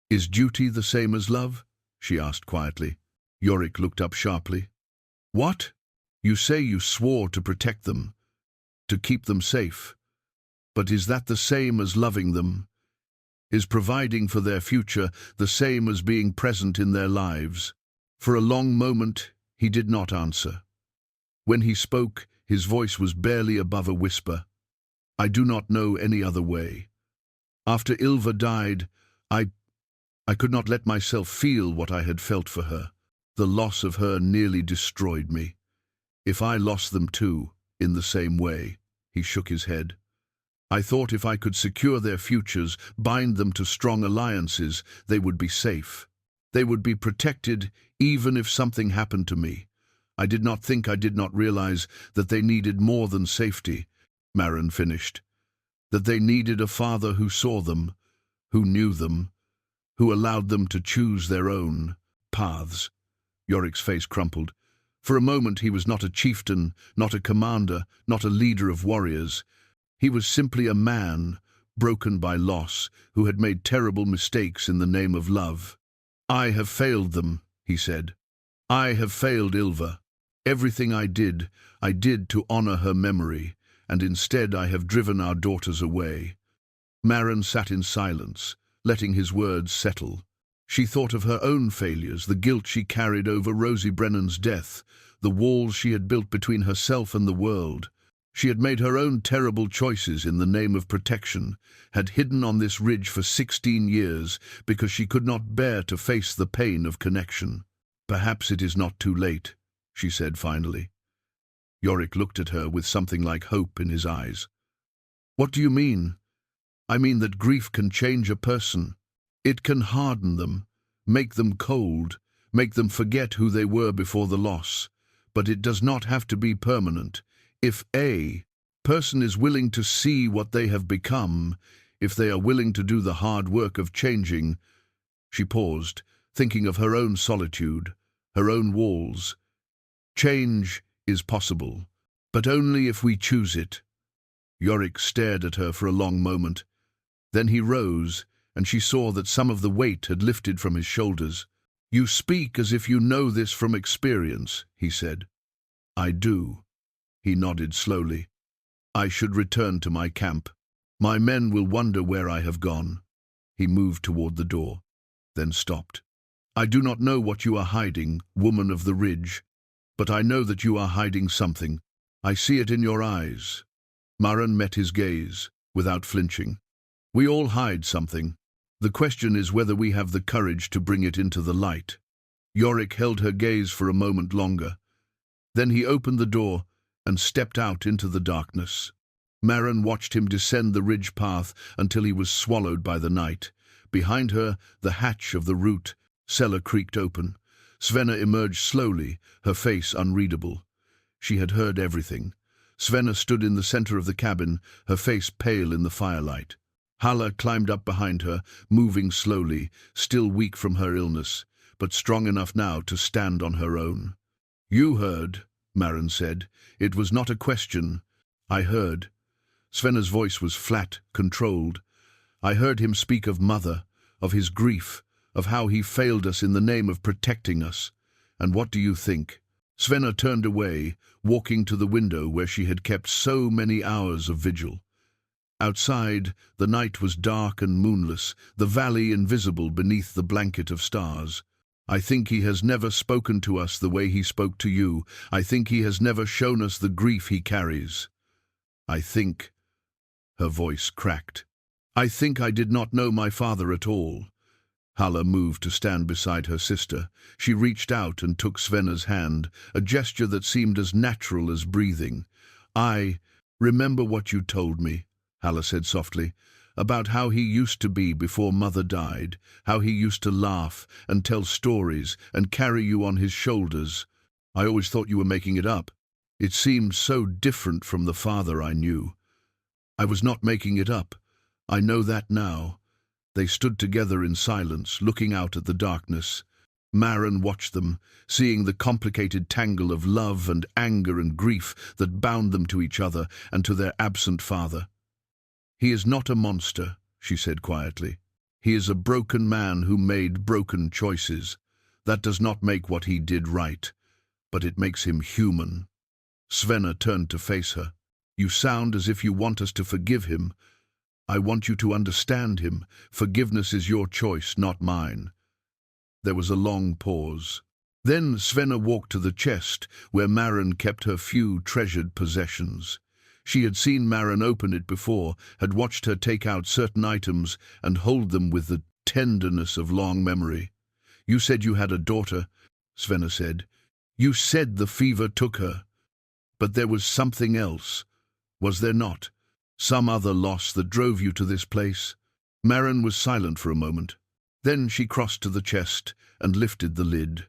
"Is duty the same as love?" she asked quietly. Yorrik looked up sharply. "What? You say you swore to protect them, to keep them safe. But is that the same as loving them? Is providing for their future the same as being present in their lives?" For a long moment he did not answer. When he spoke, his voice was barely above a whisper. "I do not know any other way. After Ylva died, I could not let myself feel what I had felt for her. The loss of her nearly destroyed me. If I lost them too, in the same way," he shook his head. "I thought if I could secure their futures, bind them to strong alliances, they would be safe. They would be protected even if something happened to me. I did not realize that they needed more than safety," Maren finished. "That they needed a father who saw them, who knew them, who allowed them to choose their own paths." Yorrik's face crumpled. For a moment he was not a chieftain, not a commander, not a leader of warriors. He was simply a man, broken by loss, who had made terrible mistakes in the name of love. "I have failed them," he said. "I have failed Ylva. Everything I did to honor her memory, and instead I have driven our daughters away." Maren sat in silence, letting his words settle. She thought of her own failures, the guilt she carried over Rosie Brennan's death, the walls she had built between herself and the world. She had made her own terrible choices in the name of protection, had hidden on this ridge for 16 years because she could not bear to face the pain of connection. "Perhaps it is not too late," she said finally. Yorrik looked at her with something like hope in his eyes. "What do you mean?" "I mean that grief can change a person. It can harden them, make them cold, make them forget who they were before the loss. But it does not have to be permanent. If a person is willing to see what they have become, if they are willing to do the hard work of changing." She paused, thinking of her own solitude, her own walls. "Change is possible, but only if we choose it." Yorrik stared at her for a long moment. Then he rose, and she saw that some of the weight had lifted from his shoulders. You speak as if you know this from experience, he said. I do. He nodded slowly. I should return to my camp. My men will wonder where I have gone. He moved toward the door, then stopped. I do not know what you are hiding, woman of the ridge, but I know that you are hiding something. I see it in your eyes. Maren met his gaze, without flinching. We all hide something. The question is whether we have the courage to bring it into the light. Yorrik held her gaze for a moment longer. Then he opened the door and stepped out into the darkness. Maren watched him descend the ridge path until he was swallowed by the night. Behind her, the hatch of the root cellar creaked open. Svenna emerged slowly, her face unreadable. She had heard everything. Svenna stood in the center of the cabin, her face pale in the firelight. Halla climbed up behind her, moving slowly, still weak from her illness, but strong enough now to stand on her own. You heard, Maren said. It was not a question. I heard. Svenna's voice was flat, controlled. I heard him speak of Mother, of his grief, of how he failed us in the name of protecting us. And what do you think? Svenna turned away, walking to the window where she had kept so many hours of vigil. Outside, the night was dark and moonless, the valley invisible beneath the blanket of stars. I think he has never spoken to us the way he spoke to you. I think he has never shown us the grief he carries. I think, her voice cracked. I think I did not know my father at all. Halla moved to stand beside her sister. She reached out and took Svenna's hand, a gesture that seemed as natural as breathing. I remember what you told me, Halla said softly, about how he used to be before Mother died, how he used to laugh and tell stories and carry you on his shoulders. I always thought you were making it up. It seemed so different from the father I knew. I was not making it up. I know that now. They stood together in silence, looking out at the darkness. Maren watched them, seeing the complicated tangle of love and anger and grief that bound them to each other and to their absent father. He is not a monster, she said quietly. He is a broken man who made broken choices. That does not make what he did right, but it makes him human. Svenna turned to face her. You sound as if you want us to forgive him. I want you to understand him. Forgiveness is your choice, not mine. There was a long pause. Then Svenna walked to the chest where Maren kept her few treasured possessions. She had seen Maren open it before, had watched her take out certain items and hold them with the tenderness of long memory. You said you had a daughter, Svenna said. You said the fever took her. But there was something else, was there not? Some other loss that drove you to this place? Maren was silent for a moment. Then she crossed to the chest and lifted the lid.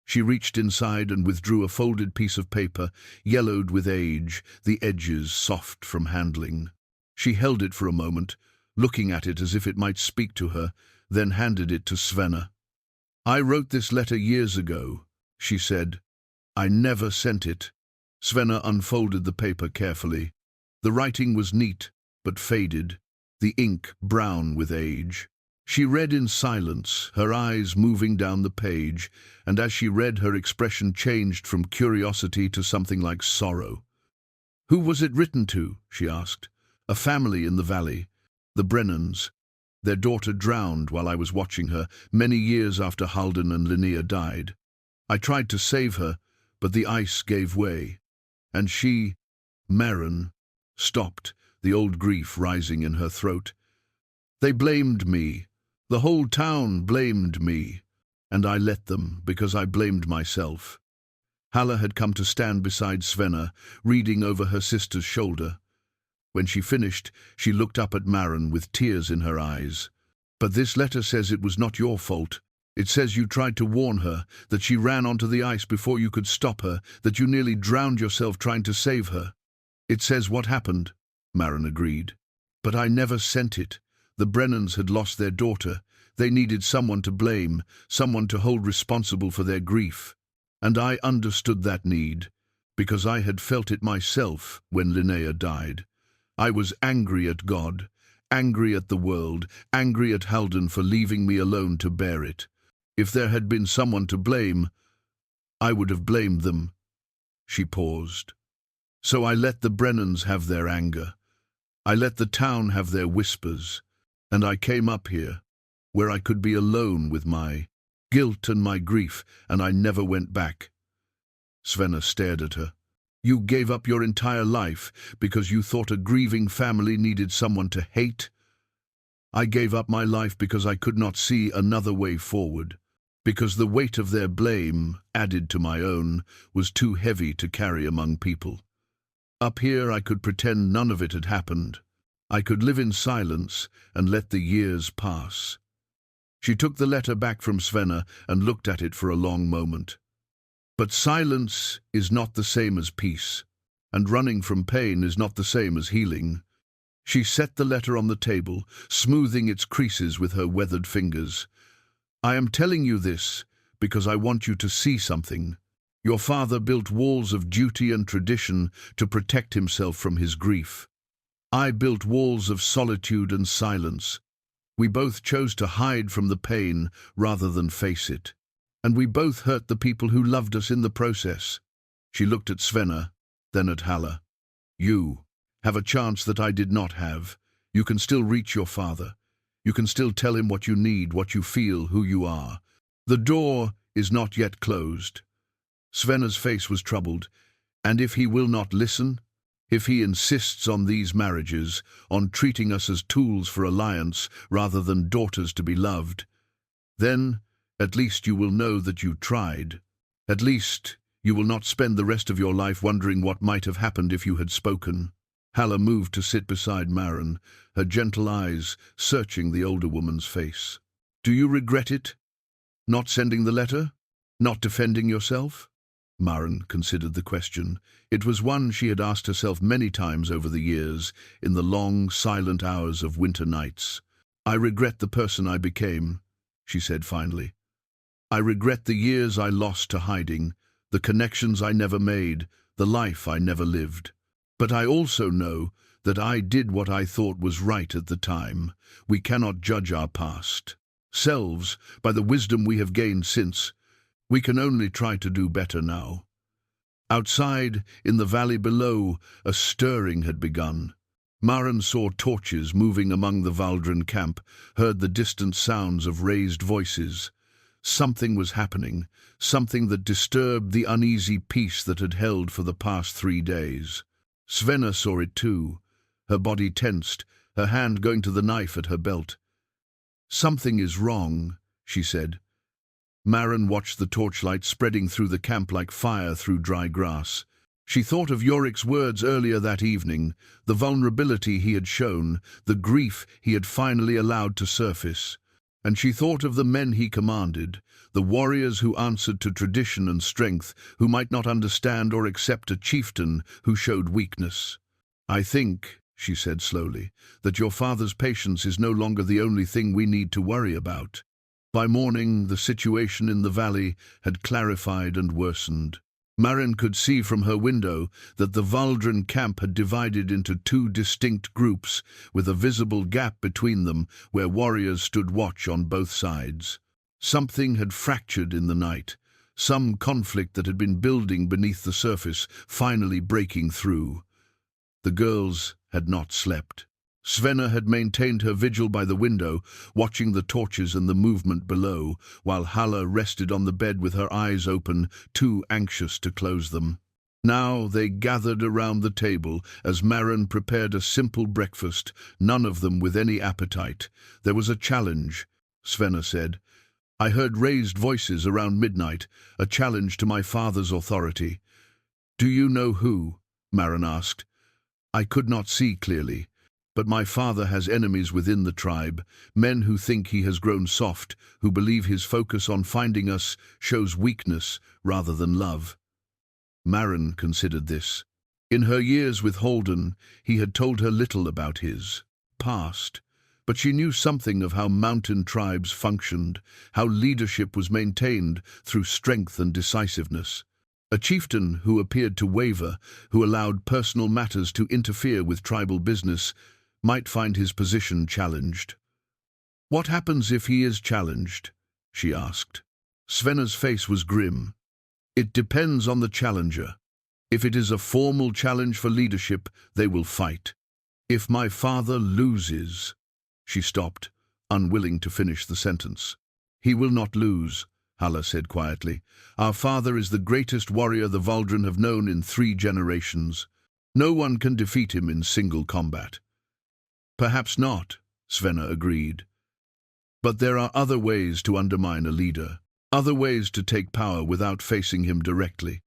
She reached inside and withdrew a folded piece of paper, yellowed with age, the edges soft from handling. She held it for a moment, looking at it as if it might speak to her, then handed it to Svenna. I wrote this letter years ago, she said. I never sent it. Svenna unfolded the paper carefully. The writing was neat, but faded, the ink brown with age. She read in silence, her eyes moving down the page, and as she read her expression changed from curiosity to something like sorrow. Who was it written to? She asked. A family in the valley, the Brennans. Their daughter drowned while I was watching her, many years after Halden and Linnea died. I tried to save her, but the ice gave way. And she, Maren, stopped, the old grief rising in her throat. They blamed me. The whole town blamed me, and I let them because I blamed myself. Halla had come to stand beside Svenna, reading over her sister's shoulder. When she finished, she looked up at Maren with tears in her eyes. But this letter says it was not your fault. It says you tried to warn her, that she ran onto the ice before you could stop her, that you nearly drowned yourself trying to save her. It says what happened, Maren agreed. But I never sent it. The Brennans had lost their daughter. They needed someone to blame, someone to hold responsible for their grief. And I understood that need, because I had felt it myself when Linnea died. I was angry at God, angry at the world, angry at Halden for leaving me alone to bear it. If there had been someone to blame, I would have blamed them. She paused. So I let the Brennans have their anger. I let the town have their whispers. And I came up here, where I could be alone with my guilt and my grief, and I never went back. Svenna stared at her. You gave up your entire life because you thought a grieving family needed someone to hate? I gave up my life because I could not see another way forward, because the weight of their blame, added to my own, was too heavy to carry among people. Up here I could pretend none of it had happened. I could live in silence and let the years pass. She took the letter back from Svenna and looked at it for a long moment. But silence is not the same as peace, and running from pain is not the same as healing. She set the letter on the table, smoothing its creases with her weathered fingers. I am telling you this because I want you to see something. Your father built walls of duty and tradition to protect himself from his grief. I built walls of solitude and silence. We both chose to hide from the pain rather than face it. And we both hurt the people who loved us in the process. She looked at Svenna, then at Halla. You have a chance that I did not have. You can still reach your father. You can still tell him what you need, what you feel, who you are. The door is not yet closed. Svenna's face was troubled. And if he will not listen, if he insists on these marriages, on treating us as tools for alliance rather than daughters to be loved, then at least you will know that you tried. At least you will not spend the rest of your life wondering what might have happened if you had spoken. Halla moved to sit beside Maren, her gentle eyes searching the older woman's face. Do you regret it? Not sending the letter? Not defending yourself? Maren considered the question. It was one she had asked herself many times over the years, in the long, silent hours of winter nights. I regret the person I became, she said finally. I regret the years I lost to hiding, the connections I never made, the life I never lived. But I also know that I did what I thought was right at the time. We cannot judge our past selves by the wisdom we have gained since. We can only try to do better now. Outside, in the valley below, a stirring had begun. Maren saw torches moving among the Valdren camp, heard the distant sounds of raised voices. Something was happening, something that disturbed the uneasy peace that had held for the past 3 days. Svenna saw it too, her body tensed, her hand going to the knife at her belt. Something is wrong, she said. Maren watched the torchlight spreading through the camp like fire through dry grass. She thought of Yorrik's words earlier that evening, the vulnerability he had shown, the grief he had finally allowed to surface. And she thought of the men he commanded, the warriors who answered to tradition and strength, who might not understand or accept a chieftain who showed weakness. I think, she said slowly, that your father's patience is no longer the only thing we need to worry about. By morning, the situation in the valley had clarified and worsened. Maren could see from her window that the Valdren camp had divided into 2 distinct groups, with a visible gap between them where warriors stood watch on both sides. Something had fractured in the night, some conflict that had been building beneath the surface finally breaking through. The girls had not slept. Svenna had maintained her vigil by the window, watching the torches and the movement below, while Halla rested on the bed with her eyes open, too anxious to close them. Now they gathered around the table as Maren prepared a simple breakfast, none of them with any appetite. There was a challenge, Svenna said. I heard raised voices around midnight, a challenge to my father's authority. Do you know who? Maren asked. I could not see clearly. But my father has enemies within the tribe, men who think he has grown soft, who believe his focus on finding us shows weakness rather than love. Maren considered this. In her years with Holden, he had told her little about his past, but she knew something of how mountain tribes functioned, how leadership was maintained through strength and decisiveness. A chieftain who appeared to waver, who allowed personal matters to interfere with tribal business, might find his position challenged. What happens if he is challenged? She asked. Svena's face was grim. It depends on the challenger. If it is a formal challenge for leadership, they will fight. If my father loses... She stopped, unwilling to finish the sentence. He will not lose, Hala said quietly. Our father is the greatest warrior the Valdren have known in 3 generations. No one can defeat him in single combat. Perhaps not, Svena agreed. But there are other ways to undermine a leader, other ways to take power without facing him directly.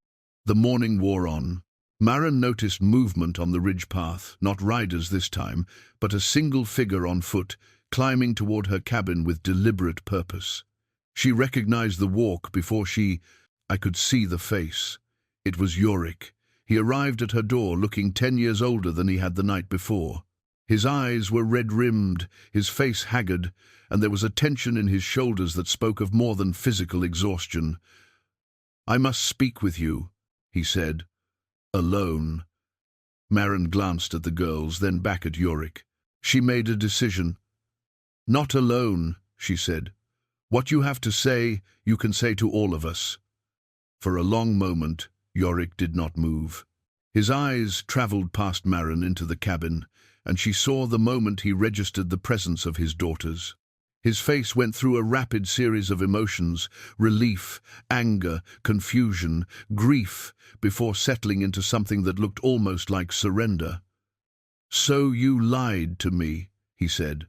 The morning wore on. Maren noticed movement on the ridge path, not riders this time, but a single figure on foot, climbing toward her cabin with deliberate purpose. She recognized the walk before I could see the face. It was Yorrik. He arrived at her door looking 10 years older than he had the night before. His eyes were red-rimmed, his face haggard, and there was a tension in his shoulders that spoke of more than physical exhaustion. "I must speak with you," he said. "Alone." Maren glanced at the girls, then back at Yorrik. She made a decision. "Not alone," she said. "What you have to say, you can say to all of us." For a long moment, Yorrik did not move. His eyes traveled past Maren into the cabin, and she saw the moment he registered the presence of his daughters. His face went through a rapid series of emotions, relief, anger, confusion, grief, before settling into something that looked almost like surrender. "So you lied to me," he said.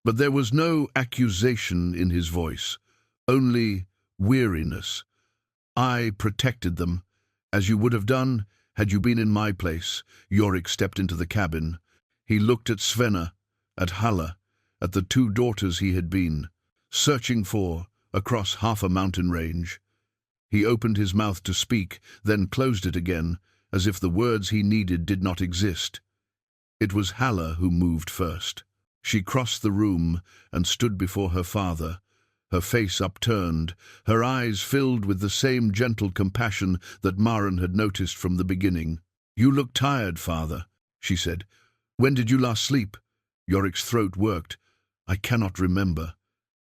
But there was no accusation in his voice, only weariness. "I protected them, as you would have done had you been in my place." Yorrik stepped into the cabin. He looked at Svena, at Hala, at the 2 daughters he had been searching for across half a mountain range. He opened his mouth to speak, then closed it again, as if the words he needed did not exist. It was Hala who moved first. She crossed the room and stood before her father, her face upturned, her eyes filled with the same gentle compassion that Maren had noticed from the beginning. "You look tired, father," she said. "When did you last sleep?" Yorik's throat worked. "I cannot remember."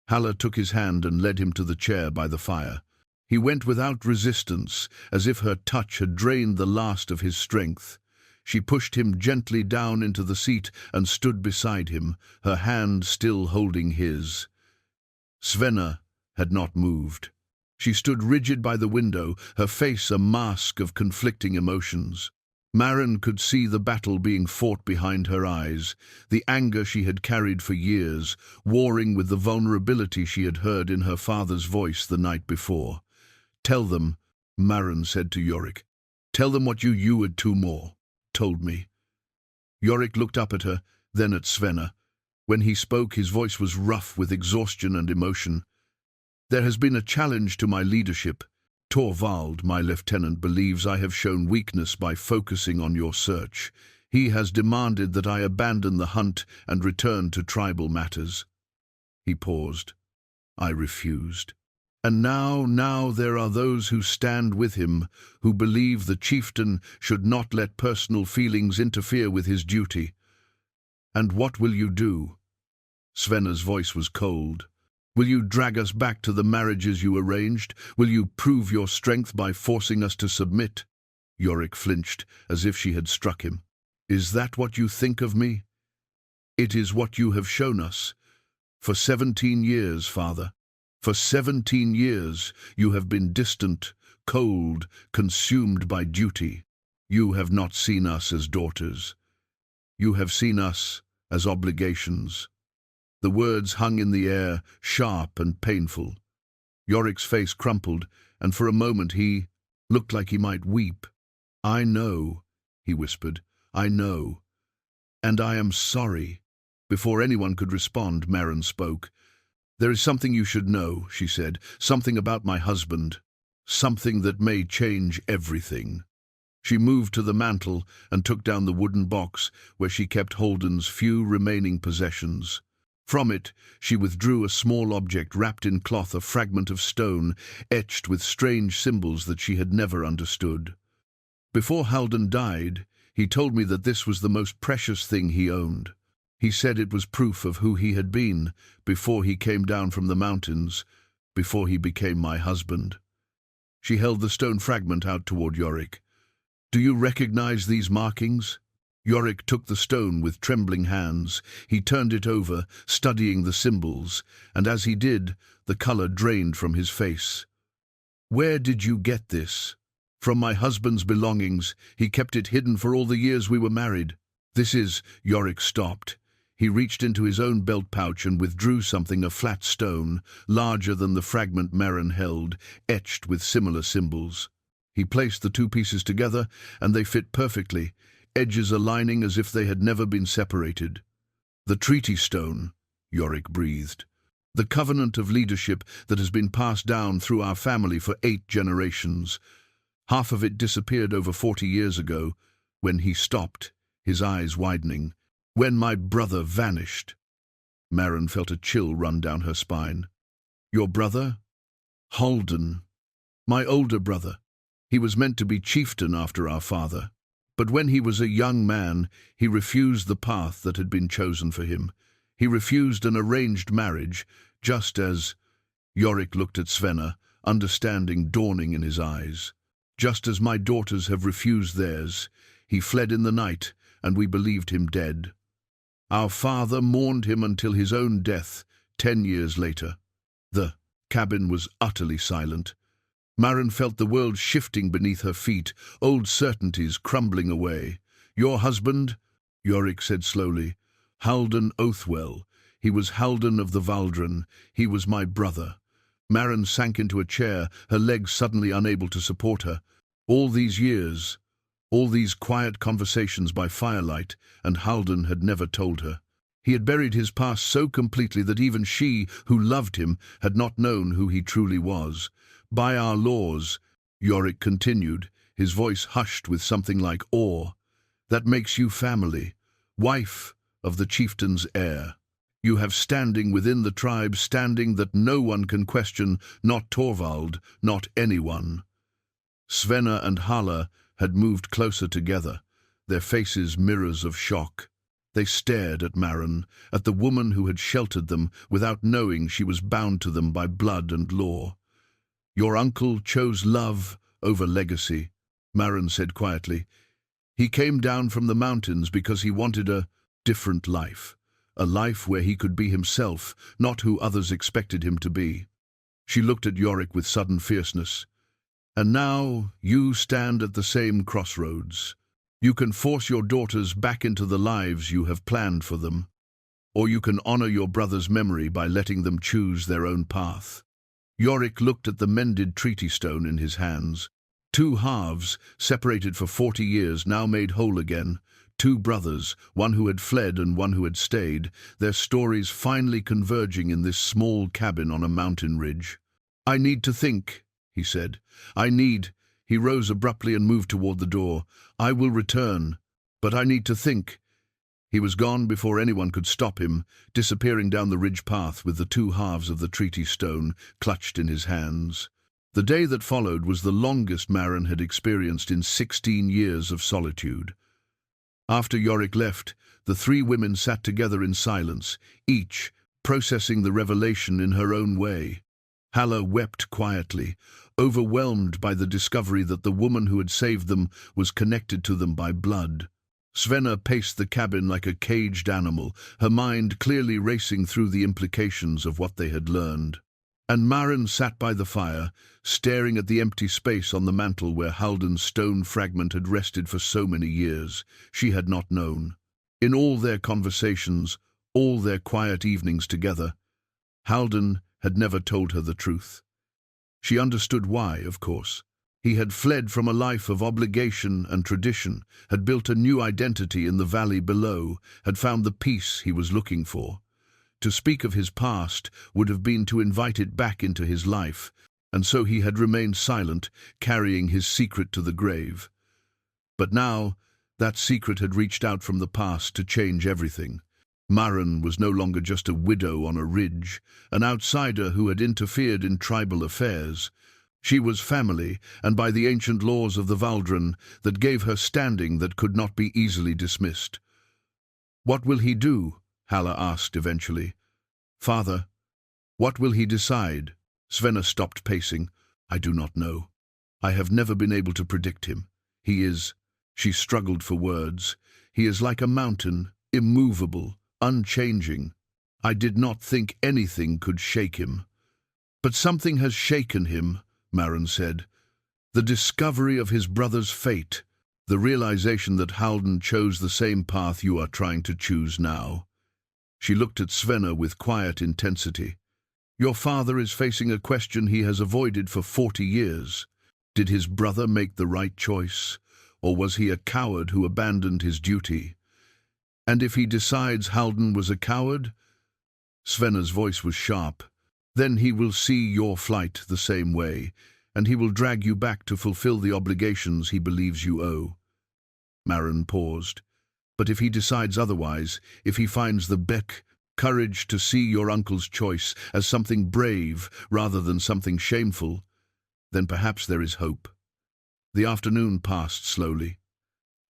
Hala took his hand and led him to the chair by the fire. He went without resistance, as if her touch had drained the last of his strength. She pushed him gently down into the seat and stood beside him, her hand still holding his. Svena had not moved. She stood rigid by the window, her face a mask of conflicting emotions. Maren could see the battle being fought behind her eyes, the anger she had carried for years, warring with the vulnerability she had heard in her father's voice the night before. "Tell them," Maren said to Yorrik. "Tell them what you had 2 more. Told me." Yorrik looked up at her, then at Svena. When he spoke, his voice was rough with exhaustion and emotion. "There has been a challenge to my leadership. Torvald, my lieutenant, believes I have shown weakness by focusing on your search. He has demanded that I abandon the hunt and return to tribal matters." He paused. I refused. "And now there are those who stand with him, who believe the chieftain should not let personal feelings interfere with his duty. And what will you do?" Svena's voice was cold. "Will you drag us back to the marriages you arranged? Will you prove your strength by forcing us to submit?" Yorrik flinched, as if she had struck him. "Is that what you think of me?" "It is what you have shown us. For 17 years, father. For 17 years you have been distant, cold, consumed by duty. You have not seen us as daughters. You have seen us as obligations." The words hung in the air, sharp and painful. Yorik's face crumpled, and for a moment he looked like he might weep. "I know," he whispered. "I know. And I am sorry." Before anyone could respond, Maren spoke. "There is something you should know," she said. "Something about my husband. Something that may change everything." She moved to the mantel and took down the wooden box where she kept Holden's few remaining possessions. From it, she withdrew a small object wrapped in cloth, a fragment of stone, etched with strange symbols that she had never understood. "Before Halden died, he told me that this was the most precious thing he owned. He said it was proof of who he had been before he came down from the mountains, before he became my husband." She held the stone fragment out toward Yorrik. "Do you recognize these markings?" Yorrik took the stone with trembling hands. He turned it over, studying the symbols, and as he did, the color drained from his face. "Where did you get this?" "From my husband's belongings. He kept it hidden for all the years we were married." "This is—" Yorrik stopped. He reached into his own belt pouch and withdrew something, a flat stone, larger than the fragment Maren held, etched with similar symbols. He placed the two pieces together, and they fit perfectly, edges aligning as if they had never been separated. "The treaty stone," Yorrik breathed. "The covenant of leadership that has been passed down through our family for 8 generations. Half of it disappeared over 40 years ago." When he stopped, his eyes widening. "When my brother vanished." Maren felt a chill run down her spine. "Your brother?" "Halden. My older brother. He was meant to be chieftain after our father. But when he was a young man, he refused the path that had been chosen for him. He refused an arranged marriage, just as—" Yorrik looked at Svenna, understanding dawning in his eyes. "Just as my daughters have refused theirs. He fled in the night, and we believed him dead. Our father mourned him until his own death, 10 years later." The cabin was utterly silent. Maren felt the world shifting beneath her feet, old certainties crumbling away. "Your husband?" Yorrik said slowly. "Halden Oathwell. He was Halden of the Valdren. He was my brother." Maren sank into a chair, her legs suddenly unable to support her. All these years, all these quiet conversations by firelight, and Halden had never told her. He had buried his past so completely that even she, who loved him, had not known who he truly was. "By our laws," Yorrik continued, his voice hushed with something like awe, "that makes you family, wife of the chieftain's heir. You have standing within the tribe, standing that no one can question, not Torvald, not anyone." Svenna and Hala had moved closer together, their faces mirrors of shock. They stared at Maren, at the woman who had sheltered them, without knowing she was bound to them by blood and law. "Your uncle chose love over legacy," Maren said quietly. "He came down from the mountains because he wanted a different life, a life where he could be himself, not who others expected him to be." She looked at Yorrik with sudden fierceness. "And now you stand at the same crossroads. You can force your daughters back into the lives you have planned for them, or you can honor your brother's memory by letting them choose their own path." Yorrik looked at the mended treaty stone in his hands. Two halves, separated for 40 years, now made whole again. Two brothers, one who had fled and one who had stayed, their stories finally converging in this small cabin on a mountain ridge. "I need to think," he said. He rose abruptly and moved toward the door. "I will return, but I need to think." He was gone before anyone could stop him, disappearing down the ridge path with the two halves of the treaty stone clutched in his hands. The day that followed was the longest Maren had experienced in 16 years of solitude. After Yorrik left, the 3 women sat together in silence, each processing the revelation in her own way. Hala wept quietly, overwhelmed by the discovery that the woman who had saved them was connected to them by blood. Svenna paced the cabin like a caged animal, her mind clearly racing through the implications of what they had learned. And Maren sat by the fire, staring at the empty space on the mantel where Halden's stone fragment had rested for so many years. She had not known. In all their conversations, all their quiet evenings together, Halden had never told her the truth. She understood why, of course. He had fled from a life of obligation and tradition, had built a new identity in the valley below, had found the peace he was looking for. To speak of his past would have been to invite it back into his life, and so he had remained silent, carrying his secret to the grave. But now, that secret had reached out from the past to change everything. Maren was no longer just a widow on a ridge, an outsider who had interfered in tribal affairs. She was family, and by the ancient laws of the Valdren, that gave her standing that could not be easily dismissed. "What will he do?" Hala asked eventually. "Father, what will he decide?" Svenna stopped pacing. I do not know. I have never been able to predict him. He is, she struggled for words, he is like a mountain, immovable, unchanging. I did not think anything could shake him. But something has shaken him, Maren said. The discovery of his brother's fate, the realization that Halden chose the same path you are trying to choose now. She looked at Svenna with quiet intensity. Your father is facing a question he has avoided for 40 years. Did his brother make the right choice, or was he a coward who abandoned his duty? And if he decides Halden was a coward? Svenna's voice was sharp. Then he will see your flight the same way, and he will drag you back to fulfill the obligations he believes you owe. Maren paused. But if he decides otherwise, if he finds the courage to see your uncle's choice as something brave rather than something shameful, then perhaps there is hope. The afternoon passed slowly.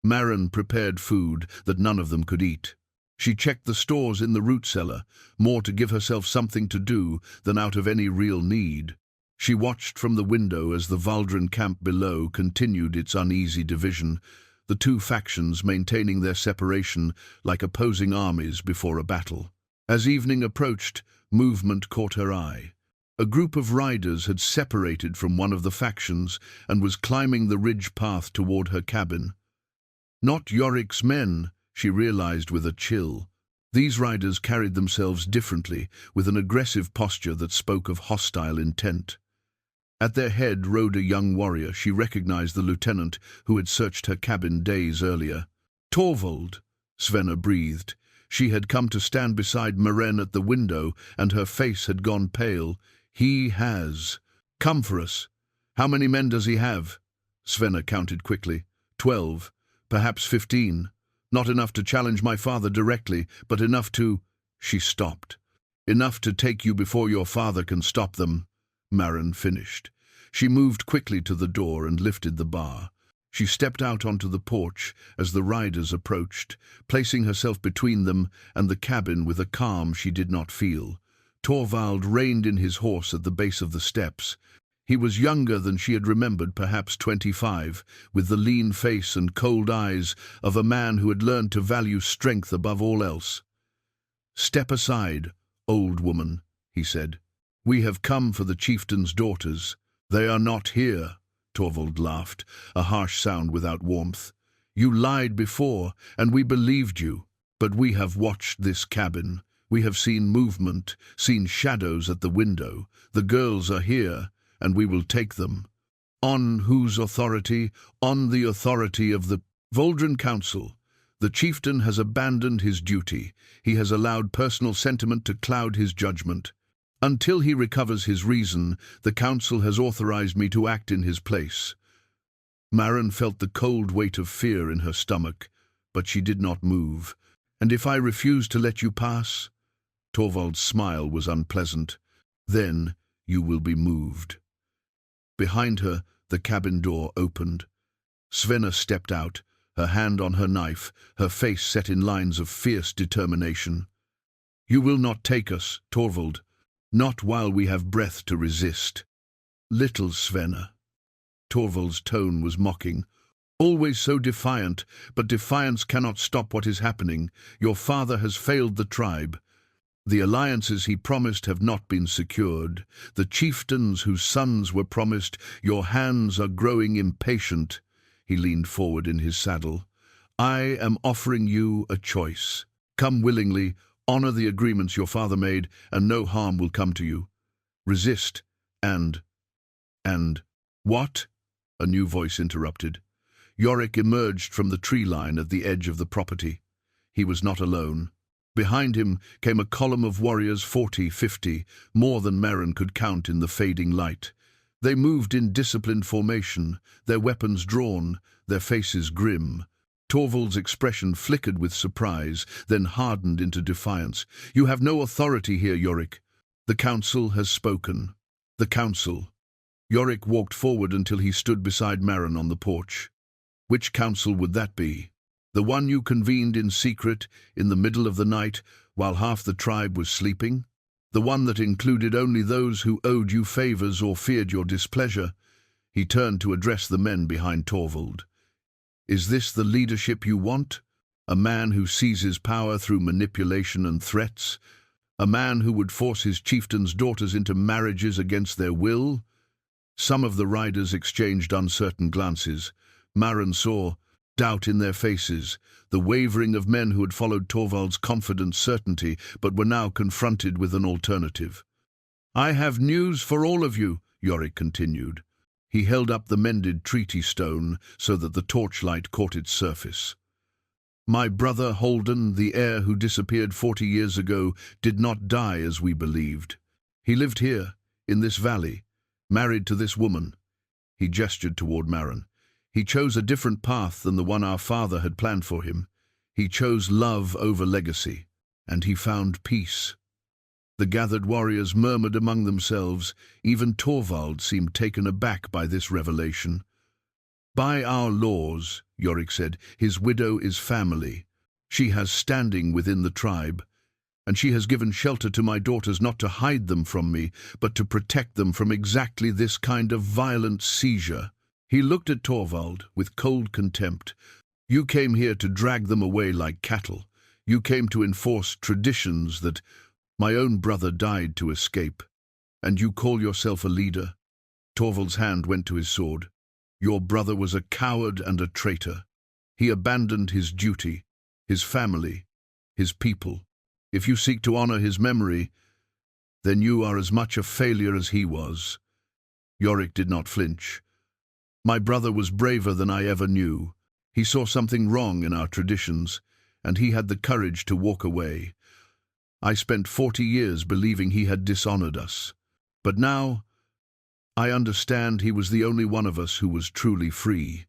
Maren prepared food that none of them could eat. She checked the stores in the root cellar, more to give herself something to do than out of any real need. She watched from the window as the Valdren camp below continued its uneasy division, the two factions maintaining their separation like opposing armies before a battle. As evening approached, movement caught her eye. A group of riders had separated from one of the factions and was climbing the ridge path toward her cabin. Not Yorrik's men, she realized with a chill. These riders carried themselves differently, with an aggressive posture that spoke of hostile intent. At their head rode a young warrior. She recognized the lieutenant who had searched her cabin days earlier. Torvald, Svenna breathed. She had come to stand beside Maren at the window, and her face had gone pale. He has come for us. How many men does he have? Svenna counted quickly. 12, perhaps 15. Not enough to challenge my father directly, but enough to... She stopped. Enough to take you before your father can stop them, Maren finished. She moved quickly to the door and lifted the bar. She stepped out onto the porch as the riders approached, placing herself between them and the cabin with a calm she did not feel. Torvald reined in his horse at the base of the steps. He was younger than she had remembered, perhaps 25, with the lean face and cold eyes of a man who had learned to value strength above all else. "Step aside, old woman," he said. "We have come for the chieftain's daughters. They are not here." Torvald laughed, a harsh sound without warmth. "You lied before, and we believed you. But we have watched this cabin. We have seen movement, seen shadows at the window. The girls are here, and we will take them. On whose authority? On the authority of the Valdren Council. The chieftain has abandoned his duty. He has allowed personal sentiment to cloud his judgment. Until he recovers his reason, the council has authorized me to act in his place." Maren felt the cold weight of fear in her stomach, but she did not move. "And if I refuse to let you pass?" Torvald's smile was unpleasant. "Then you will be moved." Behind her, the cabin door opened. Svenna stepped out, her hand on her knife, her face set in lines of fierce determination. "You will not take us, Torvald. Not while we have breath to resist." "Little Svenna." Torvald's tone was mocking. "Always so defiant, but defiance cannot stop what is happening. Your father has failed the tribe. The alliances he promised have not been secured. The chieftains whose sons were promised, your hands are growing impatient." He leaned forward in his saddle. "I am offering you a choice. Come willingly, honor the agreements your father made, and no harm will come to you. Resist, and... What?" A new voice interrupted. Yorrik emerged from the tree line at the edge of the property. He was not alone. Behind him came a column of warriors, 40, 50, more than Maren could count in the fading light. They moved in disciplined formation, their weapons drawn, their faces grim. Torvald's expression flickered with surprise, then hardened into defiance. "You have no authority here, Yorrik. The council has spoken." "The council." Yorrik walked forward until he stood beside Maren on the porch. "Which council would that be? The one you convened in secret, in the middle of the night, while half the tribe was sleeping?" the one that included only those who owed you favors or feared your displeasure. He turned to address the men behind Torvald. Is this the leadership you want? A man who seizes power through manipulation and threats? A man who would force his chieftain's daughters into marriages against their will? Some of the riders exchanged uncertain glances. Maren saw doubt in their faces, the wavering of men who had followed Torvald's confident certainty, but were now confronted with an alternative. I have news for all of you, Yorrik continued. He held up the mended treaty stone so that the torchlight caught its surface. My brother Holden, the heir who disappeared 40 years ago, did not die as we believed. He lived here, in this valley, married to this woman. He gestured toward Maren. He chose a different path than the one our father had planned for him. He chose love over legacy, and he found peace. The gathered warriors murmured among themselves. Even Torvald seemed taken aback by this revelation. By our laws, Yorrik said, his widow is family. She has standing within the tribe, and she has given shelter to my daughters not to hide them from me, but to protect them from exactly this kind of violent seizure. He looked at Torvald with cold contempt. You came here to drag them away like cattle. You came to enforce traditions that my own brother died to escape. And you call yourself a leader? Torvald's hand went to his sword. Your brother was a coward and a traitor. He abandoned his duty, his family, his people. If you seek to honor his memory, then you are as much a failure as he was. Yorrik did not flinch. My brother was braver than I ever knew. He saw something wrong in our traditions, and he had the courage to walk away. I spent 40 years believing he had dishonored us. But now, I understand he was the only one of us who was truly free.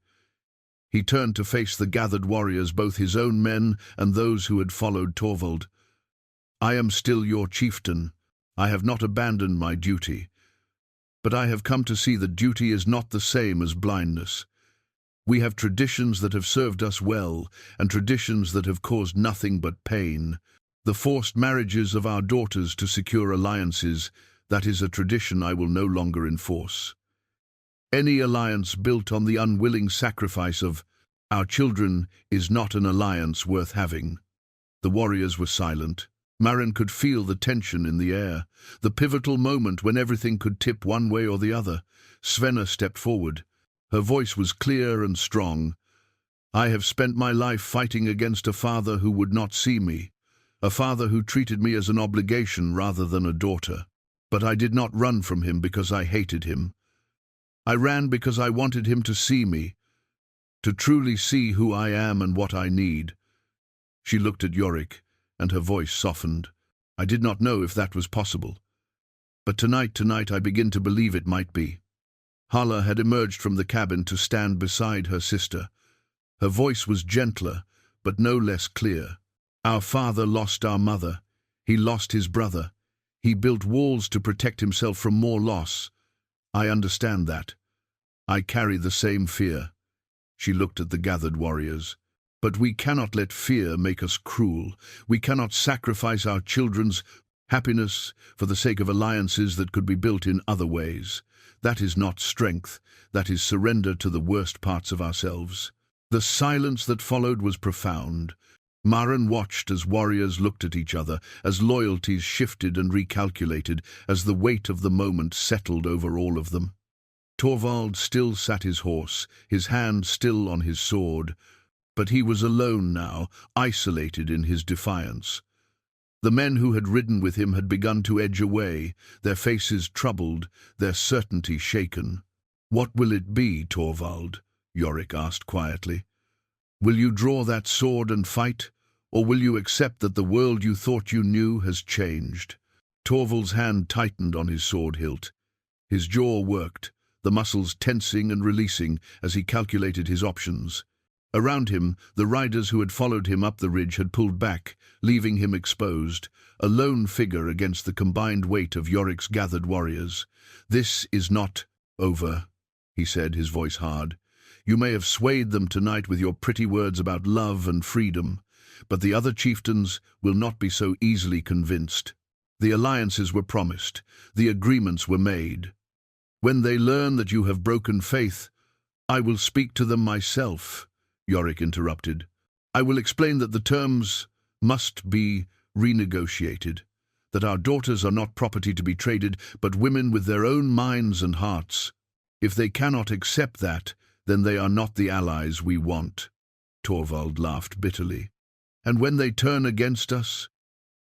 He turned to face the gathered warriors, both his own men and those who had followed Torvald. I am still your chieftain. I have not abandoned my duty. But I have come to see that duty is not the same as blindness. We have traditions that have served us well, and traditions that have caused nothing but pain. The forced marriages of our daughters to secure alliances, that is a tradition I will no longer enforce. Any alliance built on the unwilling sacrifice of our children is not an alliance worth having. The warriors were silent. Maren could feel the tension in the air, the pivotal moment when everything could tip one way or the other. Svenna stepped forward. Her voice was clear and strong. I have spent my life fighting against a father who would not see me, a father who treated me as an obligation rather than a daughter. But I did not run from him because I hated him. I ran because I wanted him to see me, to truly see who I am and what I need. She looked at Yorrik, and her voice softened. I did not know if that was possible. But tonight I begin to believe it might be. Hala had emerged from the cabin to stand beside her sister. Her voice was gentler, but no less clear. Our father lost our mother. He lost his brother. He built walls to protect himself from more loss. I understand that. I carry the same fear. She looked at the gathered warriors. But we cannot let fear make us cruel. We cannot sacrifice our children's happiness for the sake of alliances that could be built in other ways. That is not strength. That is surrender to the worst parts of ourselves. The silence that followed was profound. Maren watched as warriors looked at each other, as loyalties shifted and recalculated, as the weight of the moment settled over all of them. Torvald still sat his horse, his hand still on his sword, but he was alone now, isolated in his defiance. The men who had ridden with him had begun to edge away, their faces troubled, their certainty shaken. What will it be, Torvald? Yorrik asked quietly. Will you draw that sword and fight, or will you accept that the world you thought you knew has changed? Torvald's hand tightened on his sword hilt. His jaw worked, the muscles tensing and releasing as he calculated his options. Around him, the riders who had followed him up the ridge had pulled back, leaving him exposed, a lone figure against the combined weight of Yorrik's gathered warriors. This is not over, he said, his voice hard. You may have swayed them tonight with your pretty words about love and freedom, but the other chieftains will not be so easily convinced. The alliances were promised, the agreements were made. When they learn that you have broken faith, I will speak to them myself, Yorrik interrupted. I will explain that the terms must be renegotiated, that our daughters are not property to be traded, but women with their own minds and hearts. If they cannot accept that, then they are not the allies we want. Torvald laughed bitterly. And when they turn against us,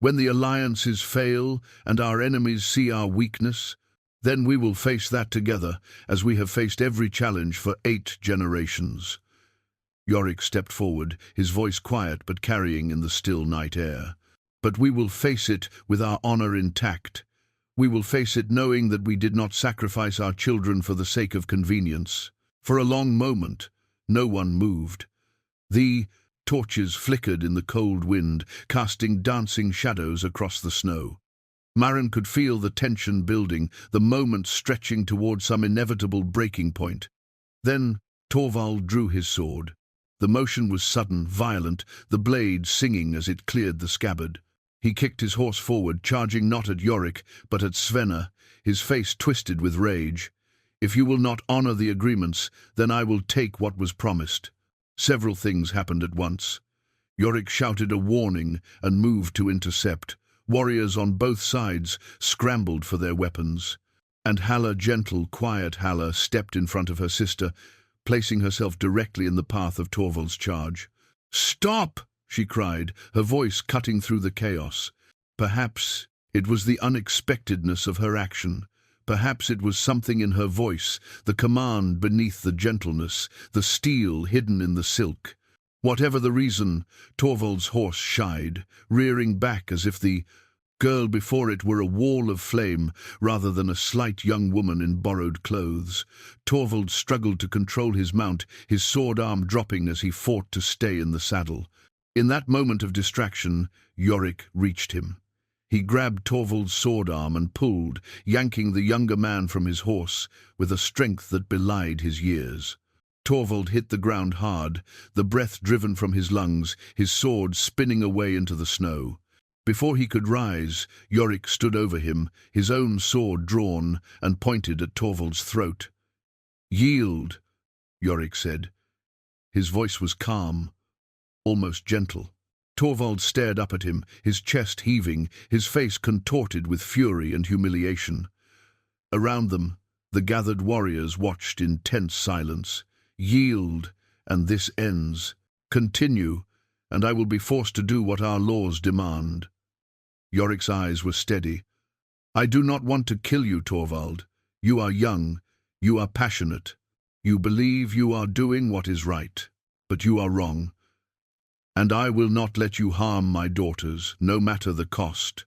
when the alliances fail and our enemies see our weakness, then we will face that together, as we have faced every challenge for 8 generations. Yorrik stepped forward, his voice quiet but carrying in the still night air. But we will face it with our honor intact. We will face it knowing that we did not sacrifice our children for the sake of convenience. For a long moment, no one moved. The torches flickered in the cold wind, casting dancing shadows across the snow. Maren could feel the tension building, the moment stretching toward some inevitable breaking point. Then Torvald drew his sword. The motion was sudden, violent, the blade singing as it cleared the scabbard. He kicked his horse forward, charging not at Yorrik, but at Svenna, his face twisted with rage. If you will not honor the agreements, then I will take what was promised. Several things happened at once. Yorrik shouted a warning and moved to intercept. Warriors on both sides scrambled for their weapons. And Halla, gentle, quiet Halla, stepped in front of her sister, placing herself directly in the path of Torvald's charge. "Stop!" she cried, her voice cutting through the chaos. Perhaps it was the unexpectedness of her action. Perhaps it was something in her voice, the command beneath the gentleness, the steel hidden in the silk. Whatever the reason, Torvald's horse shied, rearing back as if the girl before it were a wall of flame rather than a slight young woman in borrowed clothes. Torvald struggled to control his mount, his sword arm dropping as he fought to stay in the saddle. In that moment of distraction, Yorrik reached him. He grabbed Torvald's sword arm and pulled, yanking the younger man from his horse with a strength that belied his years. Torvald hit the ground hard, the breath driven from his lungs, his sword spinning away into the snow. Before he could rise, Yorrik stood over him, his own sword drawn, and pointed at Torvald's throat. "Yield," Yorrik said. His voice was calm, almost gentle. Torvald stared up at him, his chest heaving, his face contorted with fury and humiliation. Around them, the gathered warriors watched in tense silence. "Yield, and this ends. Continue, and I will be forced to do what our laws demand." Yorik's eyes were steady. "I do not want to kill you, Torvald. You are young, you are passionate. You believe you are doing what is right, but you are wrong. And I will not let you harm my daughters, no matter the cost."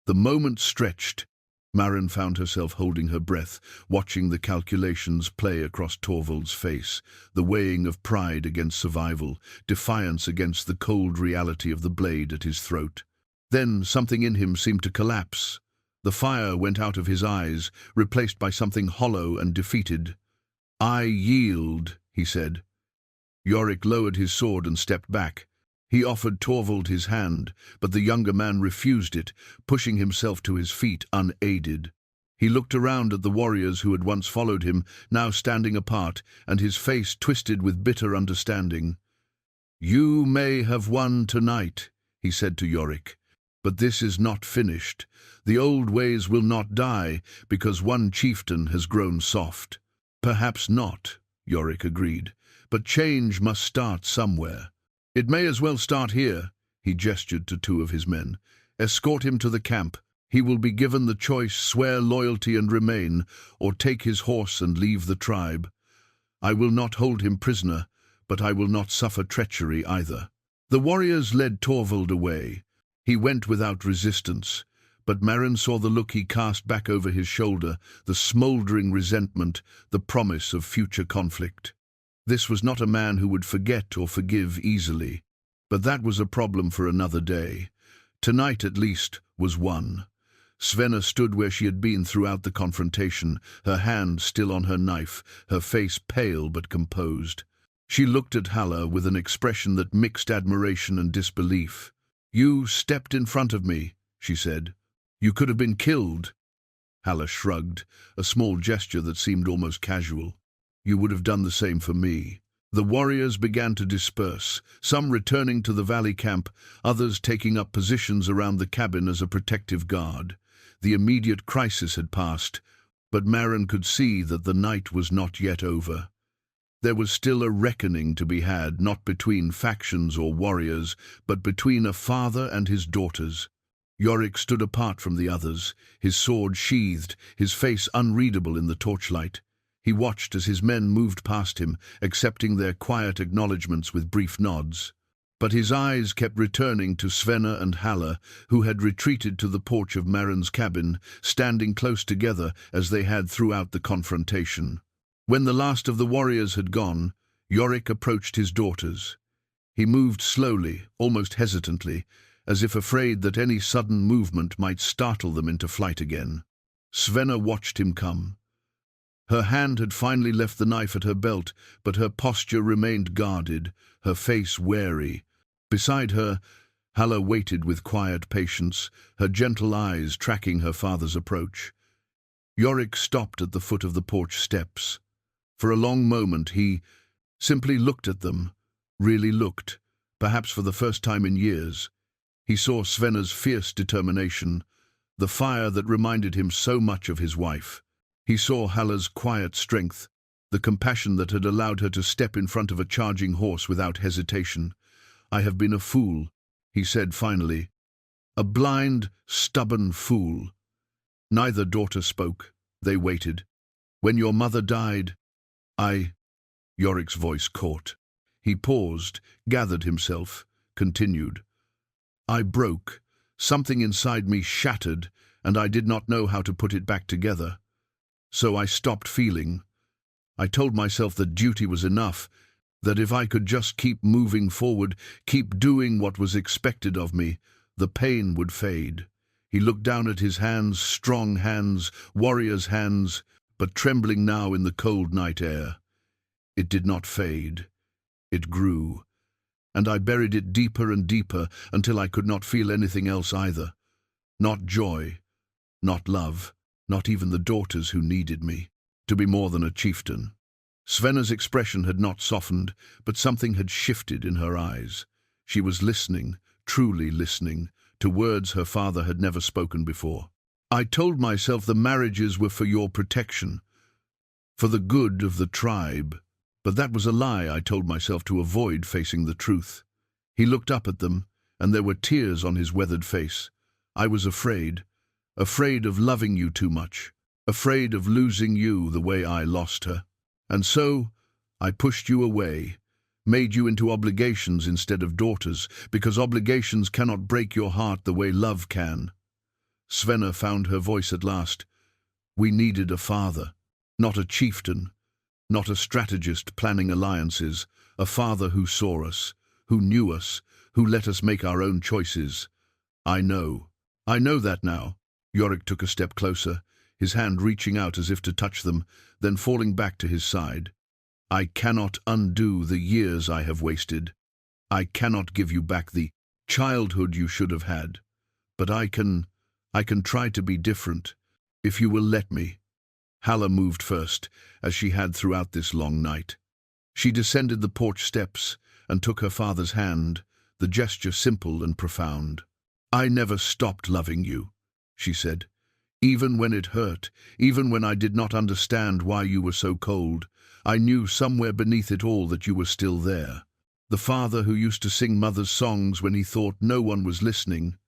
The moment stretched. Maren found herself holding her breath, watching the calculations play across Torvald's face, the weighing of pride against survival, defiance against the cold reality of the blade at his throat. Then something in him seemed to collapse. The fire went out of his eyes, replaced by something hollow and defeated. "I yield," he said. Yorrik lowered his sword and stepped back. He offered Torvald his hand, but the younger man refused it, pushing himself to his feet unaided. He looked around at the warriors who had once followed him, now standing apart, and his face twisted with bitter understanding. "You may have won tonight," he said to Yorrik, "but this is not finished. The old ways will not die because one chieftain has grown soft." "Perhaps not," Yorrik agreed, "but change must start somewhere. It may as well start here," he gestured to 2 of his men. "Escort him to the camp. He will be given the choice, swear loyalty and remain, or take his horse and leave the tribe. I will not hold him prisoner, but I will not suffer treachery either." The warriors led Torvald away. He went without resistance, but Maren saw the look he cast back over his shoulder, the smouldering resentment, the promise of future conflict. This was not a man who would forget or forgive easily, but that was a problem for another day. Tonight, at least, was won. Svenna stood where she had been throughout the confrontation, her hand still on her knife, her face pale but composed. She looked at Halla with an expression that mixed admiration and disbelief. "You stepped in front of me," she said. You could have been killed. Halla shrugged, a small gesture that seemed almost casual. You would have done the same for me. The warriors began to disperse, some returning to the valley camp, others taking up positions around the cabin as a protective guard. The immediate crisis had passed, but Maren could see that the night was not yet over. There was still a reckoning to be had, not between factions or warriors, but between a father and his daughters. Yorrik stood apart from the others, his sword sheathed, his face unreadable in the torchlight. He watched as his men moved past him, accepting their quiet acknowledgments with brief nods. But his eyes kept returning to Svenna and Halla, who had retreated to the porch of Maren's cabin, standing close together as they had throughout the confrontation. When the last of the warriors had gone, Yorrik approached his daughters. He moved slowly, almost hesitantly, as if afraid that any sudden movement might startle them into flight again. Svenna watched him come. Her hand had finally left the knife at her belt, but her posture remained guarded, her face wary. Beside her, Halla waited with quiet patience, her gentle eyes tracking her father's approach. Yorrik stopped at the foot of the porch steps. For a long moment he simply looked at them, really looked, perhaps for the first time in years. He saw Svenna's fierce determination, the fire that reminded him so much of his wife. He saw Halla's quiet strength, the compassion that had allowed her to step in front of a charging horse without hesitation. "I have been a fool," he said finally. "A blind, stubborn fool." Neither daughter spoke. They waited. "When your mother died, Yorik's voice caught. He paused, gathered himself, continued. "I broke. Something inside me shattered, and I did not know how to put it back together. So I stopped feeling. I told myself that duty was enough, that if I could just keep moving forward, keep doing what was expected of me, the pain would fade." He looked down at his hands, strong hands, warrior's hands, but trembling now in the cold night air. It did not fade. It grew, and I buried it deeper and deeper until I could not feel anything else either. Not joy, not love, not even the daughters who needed me to be more than a chieftain. Svenna's expression had not softened, but something had shifted in her eyes. She was listening, truly listening, to words her father had never spoken before. "I told myself the marriages were for your protection, for the good of the tribe. But that was a lie I told myself to avoid facing the truth." He looked up at them, and there were tears on his weathered face. "I was afraid of loving you too much, afraid of losing you the way I lost her. And so I pushed you away, made you into obligations instead of daughters, because obligations cannot break your heart the way love can." Svenna found her voice at last. "We needed a father, not a chieftain, not a strategist planning alliances, a father who saw us, who knew us, who let us make our own choices. I know that now." Yorrik took a step closer, his hand reaching out as if to touch them, then falling back to his side. "I cannot undo the years I have wasted. I cannot give you back the childhood you should have had. But I can try to be different, if you will let me." Halla moved first, as she had throughout this long night. She descended the porch steps and took her father's hand, the gesture simple and profound. "I never stopped loving you," she said. "Even when it hurt, even when I did not understand why you were so cold, I knew somewhere beneath it all that you were still there. The father who used to sing mother's songs when he thought no one was listening."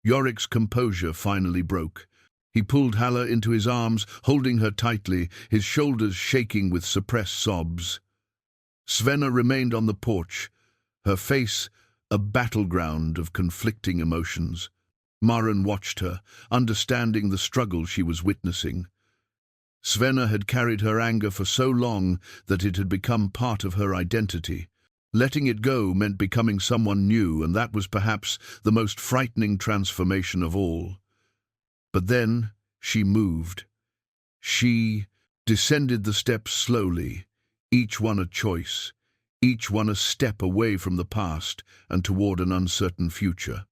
Yorik's composure finally broke. He pulled Halla into his arms, holding her tightly, his shoulders shaking with suppressed sobs. Svenna remained on the porch, her face a battleground of conflicting emotions. Maren watched her, understanding the struggle she was witnessing. Svenna had carried her anger for so long that it had become part of her identity. Letting it go meant becoming someone new, and that was perhaps the most frightening transformation of all. But then she moved. She descended the steps slowly, each one a choice, each one a step away from the past and toward an uncertain future.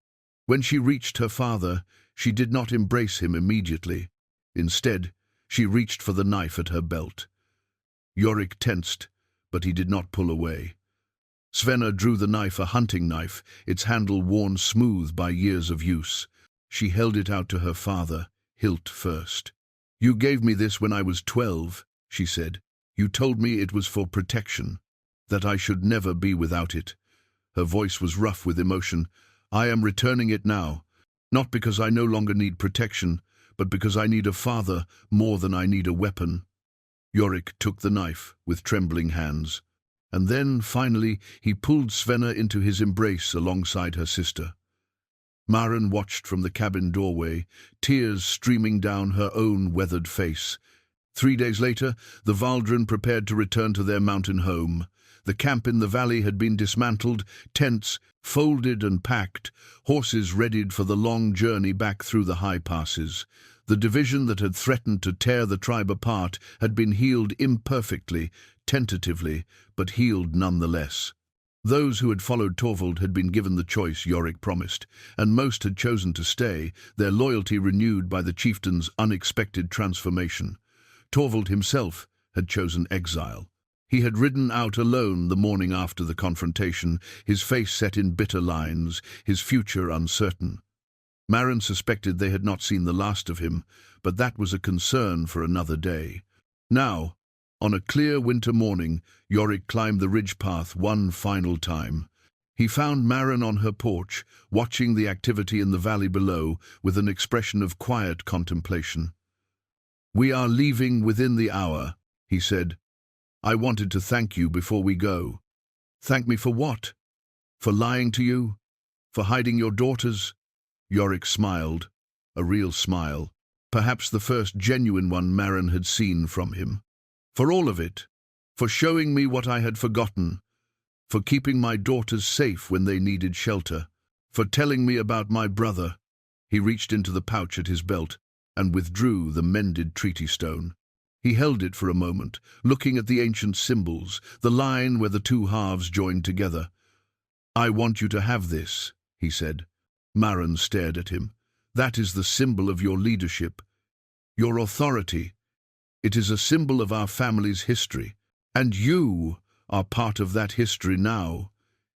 When she reached her father, She did not embrace him immediately. Instead, she reached for the knife at her belt. Yorrik tensed, but he did not pull away. Svenna drew the knife, a hunting knife, its handle worn smooth by years of use. She held it out to her father, hilt first. "You gave me this when I was 12, she said. "You told me it was for protection, that I should never be without it." Her voice was rough with emotion. "I am returning it now, not because I no longer need protection, but because I need a father more than I need a weapon." Yorrik took the knife with trembling hands, and then, finally, he pulled Svenna into his embrace alongside her sister. Maren watched from the cabin doorway, tears streaming down her own weathered face. 3 days later, the Valdren prepared to return to their mountain home. The camp in the valley had been dismantled, tents folded and packed, horses readied for the long journey back through the high passes. The division that had threatened to tear the tribe apart had been healed imperfectly, tentatively, but healed nonetheless. Those who had followed Torvald had been given the choice Yorrik promised, and most had chosen to stay, their loyalty renewed by the chieftain's unexpected transformation. Torvald himself had chosen exile. He had ridden out alone the morning after the confrontation, his face set in bitter lines, his future uncertain. Maren suspected they had not seen the last of him, but that was a concern for another day. Now, on a clear winter morning, Yorrik climbed the ridge path one final time. He found Maren on her porch, watching the activity in the valley below with an expression of quiet contemplation. "We are leaving within the hour," he said. "I wanted to thank you before we go." "Thank me for what? For lying to you? For hiding your daughters?" Yorrik smiled, a real smile, perhaps the first genuine one Maren had seen from him. "For all of it. For showing me what I had forgotten. For keeping my daughters safe when they needed shelter. For telling me about my brother." He reached into the pouch at his belt and withdrew the mended treaty stone. He held it for a moment, looking at the ancient symbols, the line where the two halves joined together. "I want you to have this," he said. Maren stared at him. "That is the symbol of your leadership, your authority. It is a symbol of our family's history, and you are part of that history now."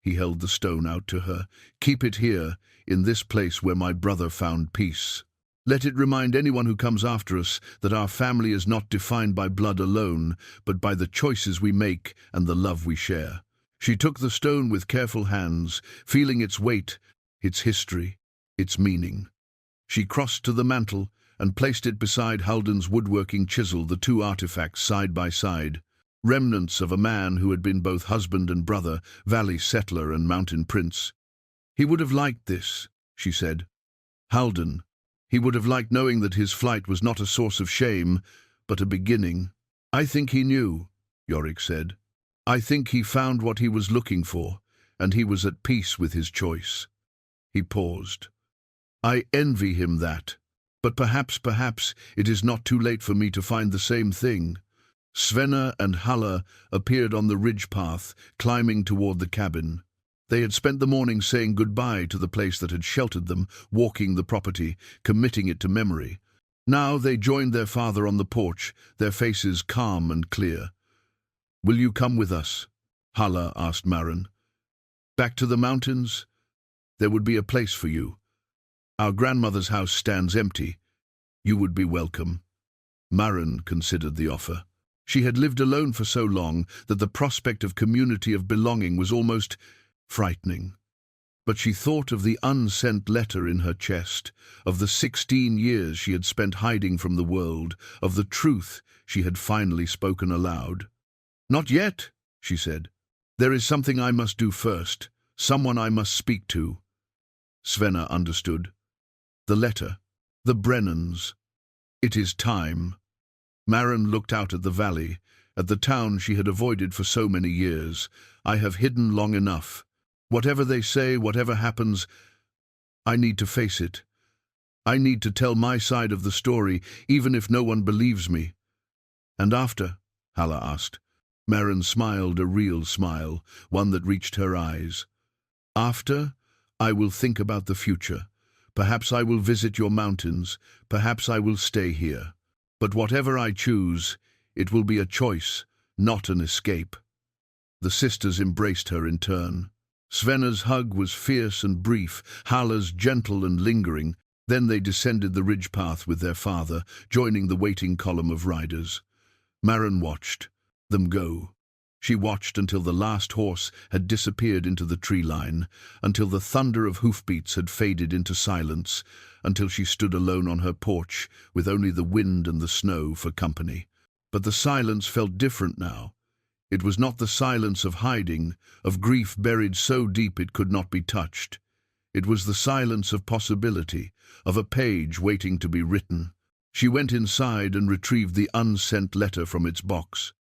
He held the stone out to her. "Keep it here, in this place where my brother found peace. Let it remind anyone who comes after us that our family is not defined by blood alone, but by the choices we make and the love we share." She took the stone with careful hands, feeling its weight, its history, its meaning. She crossed to the mantel and placed it beside Haldan's woodworking chisel, the two artifacts side by side, remnants of a man who had been both husband and brother, valley settler and mountain prince. "He would have liked this," she said. "Haldan. He would have liked knowing that his flight was not a source of shame, but a beginning." "I think he knew," Yorrik said. "I think he found what he was looking for, and he was at peace with his choice." He paused. "I envy him that. But perhaps it is not too late for me to find the same thing." Svenna and Halla appeared on the ridge path, climbing toward the cabin. They had spent the morning saying goodbye to the place that had sheltered them, walking the property, committing it to memory. Now they joined their father on the porch, their faces calm and clear. "Will you come with us?" Halla asked Maren. "Back to the mountains? There would be a place for you. Our grandmother's house stands empty. You would be welcome." Maren considered the offer. She had lived alone for so long that the prospect of community, of belonging, was almost frightening. But she thought of the unsent letter in her chest, of the 16 years she had spent hiding from the world, of the truth she had finally spoken aloud. "Not yet," she said. "There is something I must do first, someone I must speak to." Svenna understood. "The letter, the Brennans. It is time." Maren looked out at the valley, at the town she had avoided for so many years. "I have hidden long enough. Whatever they say, whatever happens, I need to face it. I need to tell my side of the story, even if no one believes me." "And after?" Halla asked. Maren smiled, a real smile, one that reached her eyes. "After, I will think about the future. Perhaps I will visit your mountains, perhaps I will stay here. But whatever I choose, it will be a choice, not an escape." The sisters embraced her in turn. Svenna's hug was fierce and brief, Halla's gentle and lingering. Then they descended the ridge path with their father, joining the waiting column of riders. Maren watched them go. She watched until the last horse had disappeared into the tree line, until the thunder of hoofbeats had faded into silence, until she stood alone on her porch with only the wind and the snow for company. But the silence felt different now. It was not the silence of hiding, of grief buried so deep it could not be touched. It was the silence of possibility, of a page waiting to be written. She went inside and retrieved the unsent letter from its box.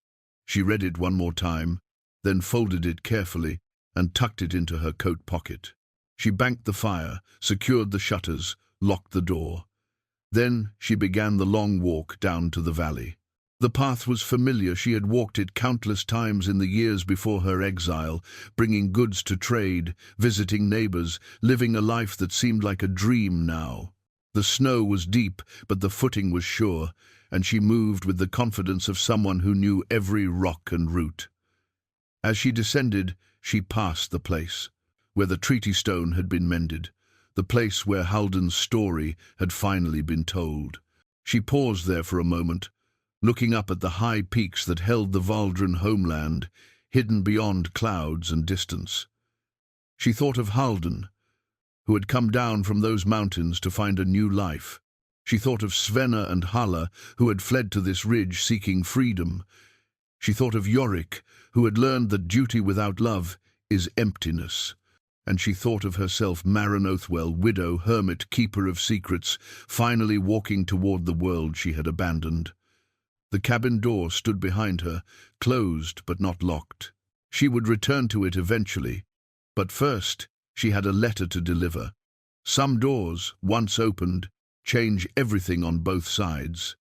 She read it one more time, then folded it carefully and tucked it into her coat pocket. She banked the fire, secured the shutters, locked the door. Then she began the long walk down to the valley. The path was familiar. She had walked it countless times in the years before her exile, bringing goods to trade, visiting neighbors, living a life that seemed like a dream now. The snow was deep, but the footing was sure, and she moved with the confidence of someone who knew every rock and root. As she descended, she passed the place where the treaty stone had been mended, the place where Haldan's story had finally been told. She paused there for a moment, looking up at the high peaks that held the Valdran homeland, hidden beyond clouds and distance. She thought of Haldan, who had come down from those mountains to find a new life. She thought of Svenna and Halla, who had fled to this ridge seeking freedom. She thought of Yorrik, who had learned that duty without love is emptiness. And she thought of herself, Maren Oathwell, widow, hermit, keeper of secrets, finally walking toward the world she had abandoned. The cabin door stood behind her, closed but not locked. She would return to it eventually, but first she had a letter to deliver. Some doors, once opened, change everything on both sides.